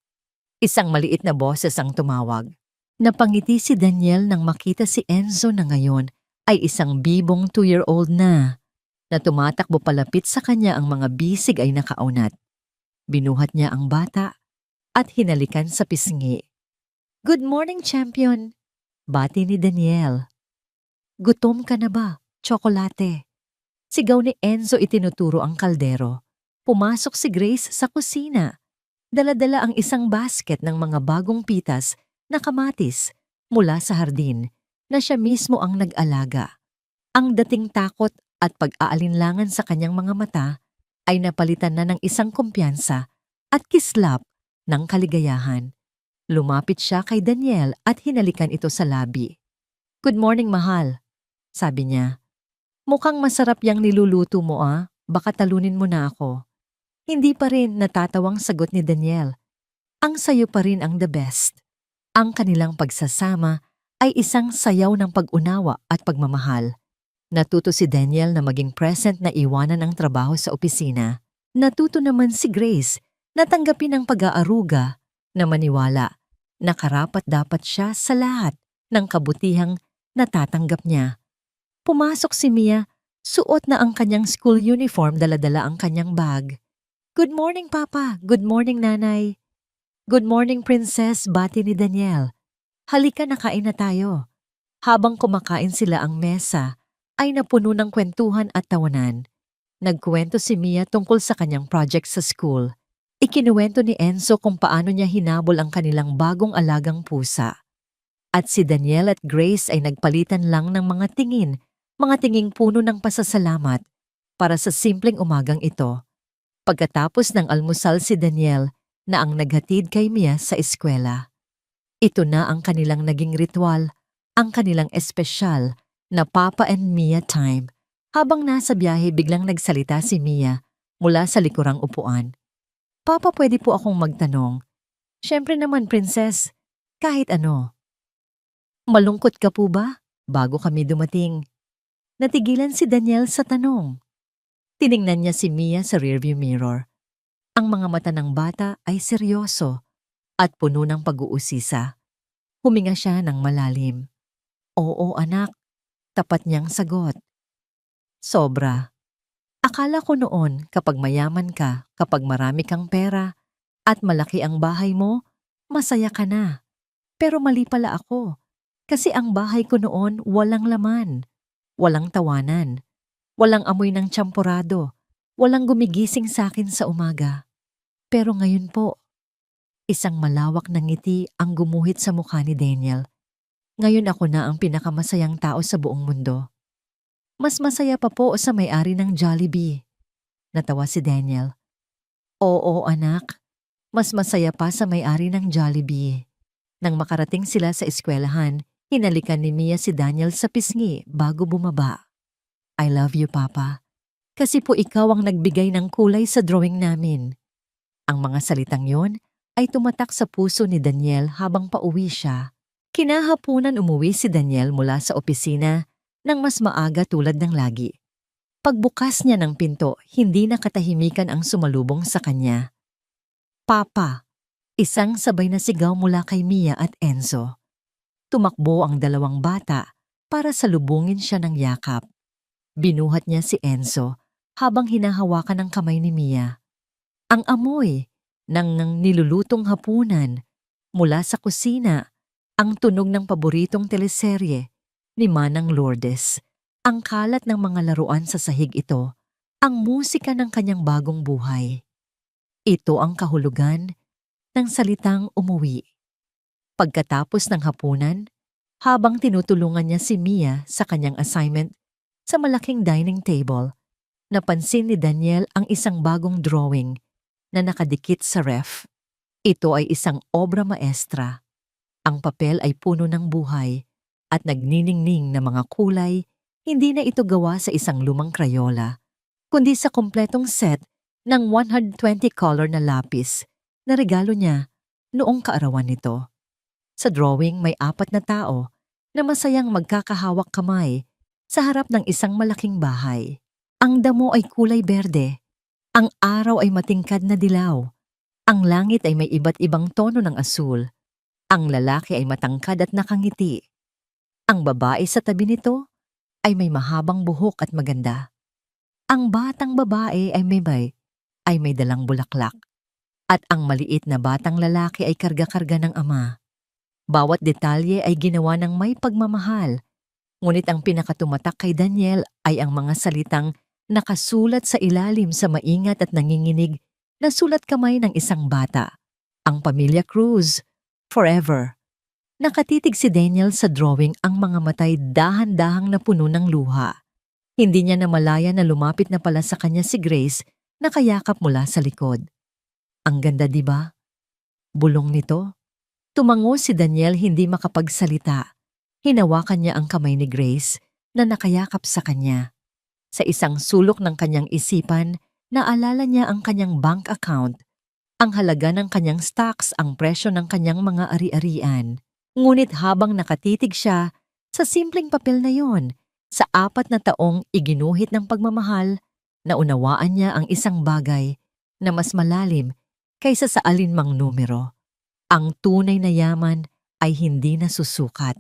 isang maliit na boses ang tumawag. Napangiti si Daniel nang makita si Enzo na ngayon ay isang bibong 2-year-old na tumatakbo palapit sa kanya ang mga bisig ay nakaunat. Binuhat niya ang bata at hinalikan sa pisngi. "Good morning, champion," bati ni Daniel. "Gutom ka na ba, tsokolate?" Sigaw ni Enzo itinuturo ang kaldero. Pumasok si Grace sa kusina. Dala-dala ang isang basket ng mga bagong pitas na kamatis mula sa hardin na siya mismo ang nag-alaga. Ang dating takot at pag-aalinlangan sa kanyang mga mata ay napalitan na ng isang kumpiyansa at kislap ng kaligayahan. Lumapit siya kay Daniel at hinalikan ito sa labi. "Good morning, mahal," sabi niya. "Mukhang masarap yang niluluto mo baka talunin mo na ako." Hindi pa rin natatawang sagot ni Daniel. Ang sayo pa rin ang the best. Ang kanilang pagsasama ay isang sayaw ng pag-unawa at pagmamahal. Natuto si Daniel na maging present na iwanan ang trabaho sa opisina. Natuto naman si Grace na tanggapin ang pag-aaruga, na maniwala na karapat-dapat siya sa lahat ng kabutihang natatanggap niya. Pumasok si Mia, suot na ang kanyang school uniform, dala-dala ang kanyang bag. "Good morning, Papa. Good morning, Nanay." "Good morning, Princess," bati ni Daniel. "Halika na, kain na tayo." Habang kumakain sila, ang mesa ay napuno ng kwentuhan at tawanan. Nagkwento si Mia tungkol sa kanyang project sa school. Ikinuwento ni Enzo kung paano niya hinabol ang kanilang bagong alagang pusa. At si Daniel at Grace ay nagpalitan lang ng mga tinging puno ng pasasalamat para sa simpleng umagang ito. Pagkatapos ng almusal si Daniel na ang naghatid kay Mia sa eskwela. Ito na ang kanilang naging ritual, ang kanilang espesyal na Papa and Mia time. Habang nasa biyahe, biglang nagsalita si Mia mula sa likurang upuan. "Papa, pwede po akong magtanong?" "Siyempre naman, Princess. Kahit ano." "Malungkot ka po ba bago kami dumating?" Natigilan si Daniel sa tanong. Tiningnan niya si Mia sa rearview mirror. Ang mga mata ng bata ay seryoso at puno ng pag-uusisa. Huminga siya ng malalim. "Oo, anak," tapat niyang sagot. "Sobra. Akala ko noon kapag mayaman ka, kapag marami kang pera at malaki ang bahay mo, masaya ka na. Pero mali pala ako. Kasi ang bahay ko noon walang laman, walang tawanan, walang amoy ng champorado, walang gumigising sa akin sa umaga. Pero ngayon po," isang malawak na ngiti ang gumuhit sa mukha ni Daniel. "Ngayon ako na ang pinakamasayang tao sa buong mundo. Mas masaya pa po sa may-ari ng Jollibee." Natawa si Daniel. "Oo, anak. Mas masaya pa sa may-ari ng Jollibee." Nang makarating sila sa eskwelahan, hinalikan ni Mia si Daniel sa pisngi bago bumaba. "I love you, Papa. Kasi po ikaw ang nagbigay ng kulay sa drawing namin." Ang mga salitang yon ay tumatak sa puso ni Daniel habang pauwi siya. Kinahapunan umuwi si Daniel mula sa opisina nang mas maaga tulad ng lagi. Pagbukas niya ng pinto, hindi na katahimikan ang sumalubong sa kanya. "Papa!" Isang sabay na sigaw mula kay Mia at Enzo. Tumakbo ang dalawang bata para salubungin siya ng yakap. Binuhat niya si Enzo habang hinahawakan ang kamay ni Mia. Ang amoy ng nilulutong hapunan mula sa kusina, ang tunog ng paboritong teleserye ni Manang Lourdes Ang kalat ng mga laruan sa sahig ito, ang musika ng kanyang bagong buhay. Ito ang kahulugan ng salitang umuwi. Pagkatapos ng hapunan, habang tinutulungan niya si Mia sa kanyang assignment sa malaking dining table, napansin ni Daniel ang isang bagong drawing na nakadikit sa ref. Ito ay isang obra maestra. Ang papel ay puno ng buhay at nagniningning na mga kulay. Hindi na ito gawa sa isang lumang krayola, kundi sa kumpletong set ng 120 color na lapis na regalo niya noong kaarawan nito. Sa drawing may 4 na tao na masayang magkakahawak kamay sa harap ng isang malaking bahay. Ang damo ay kulay berde, ang araw ay matingkad na dilaw, ang langit ay may iba't ibang tono ng asul, ang lalaki ay matangkad at nakangiti. Ang babae sa tabi nito ay may mahabang buhok at maganda. Ang batang babae ay may dalang bulaklak. At ang maliit na batang lalaki ay karga-karga ng ama. Bawat detalye ay ginawa ng may pagmamahal. Ngunit ang pinakatumatak kay Daniel ay ang mga salitang nakasulat sa ilalim sa maingat at nanginginig na sulat kamay ng isang bata. Ang pamilya Cruz, forever. Nakatitig si Daniel sa drawing, ang mga matay dahan-dahang na puno ng luha. Hindi niya namalaya na lumapit na pala sa kanya si Grace na kayakap mula sa likod. Ang ganda, di ba? Bulong nito. Tumango si Daniel, hindi makapagsalita. Hinawakan niya ang kamay ni Grace na nakayakap sa kanya. Sa isang sulok ng kanyang isipan, naalala niya ang kanyang bank account, ang halaga ng kanyang stocks, ang presyo ng kanyang mga ari-arian. Ngunit habang nakatitig siya sa simpleng papel na yon, sa 4 na taong iginuhit ng pagmamahal, naunawaan niya ang isang bagay na mas malalim kaysa sa alinmang numero. Ang tunay na yaman ay hindi nasusukat.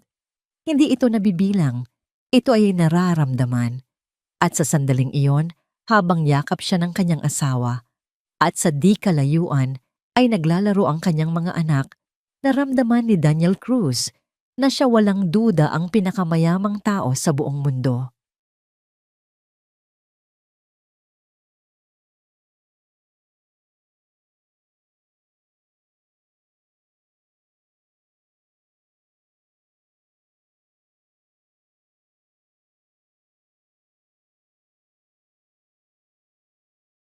Hindi ito nabibilang, ito ay nararamdaman. At sa sandaling iyon, habang yakap siya ng kanyang asawa, at sa di kalayuan ay naglalaro ang kanyang mga anak, naramdaman ni Daniel Cruz na siya walang duda ang pinakamayamang tao sa buong mundo.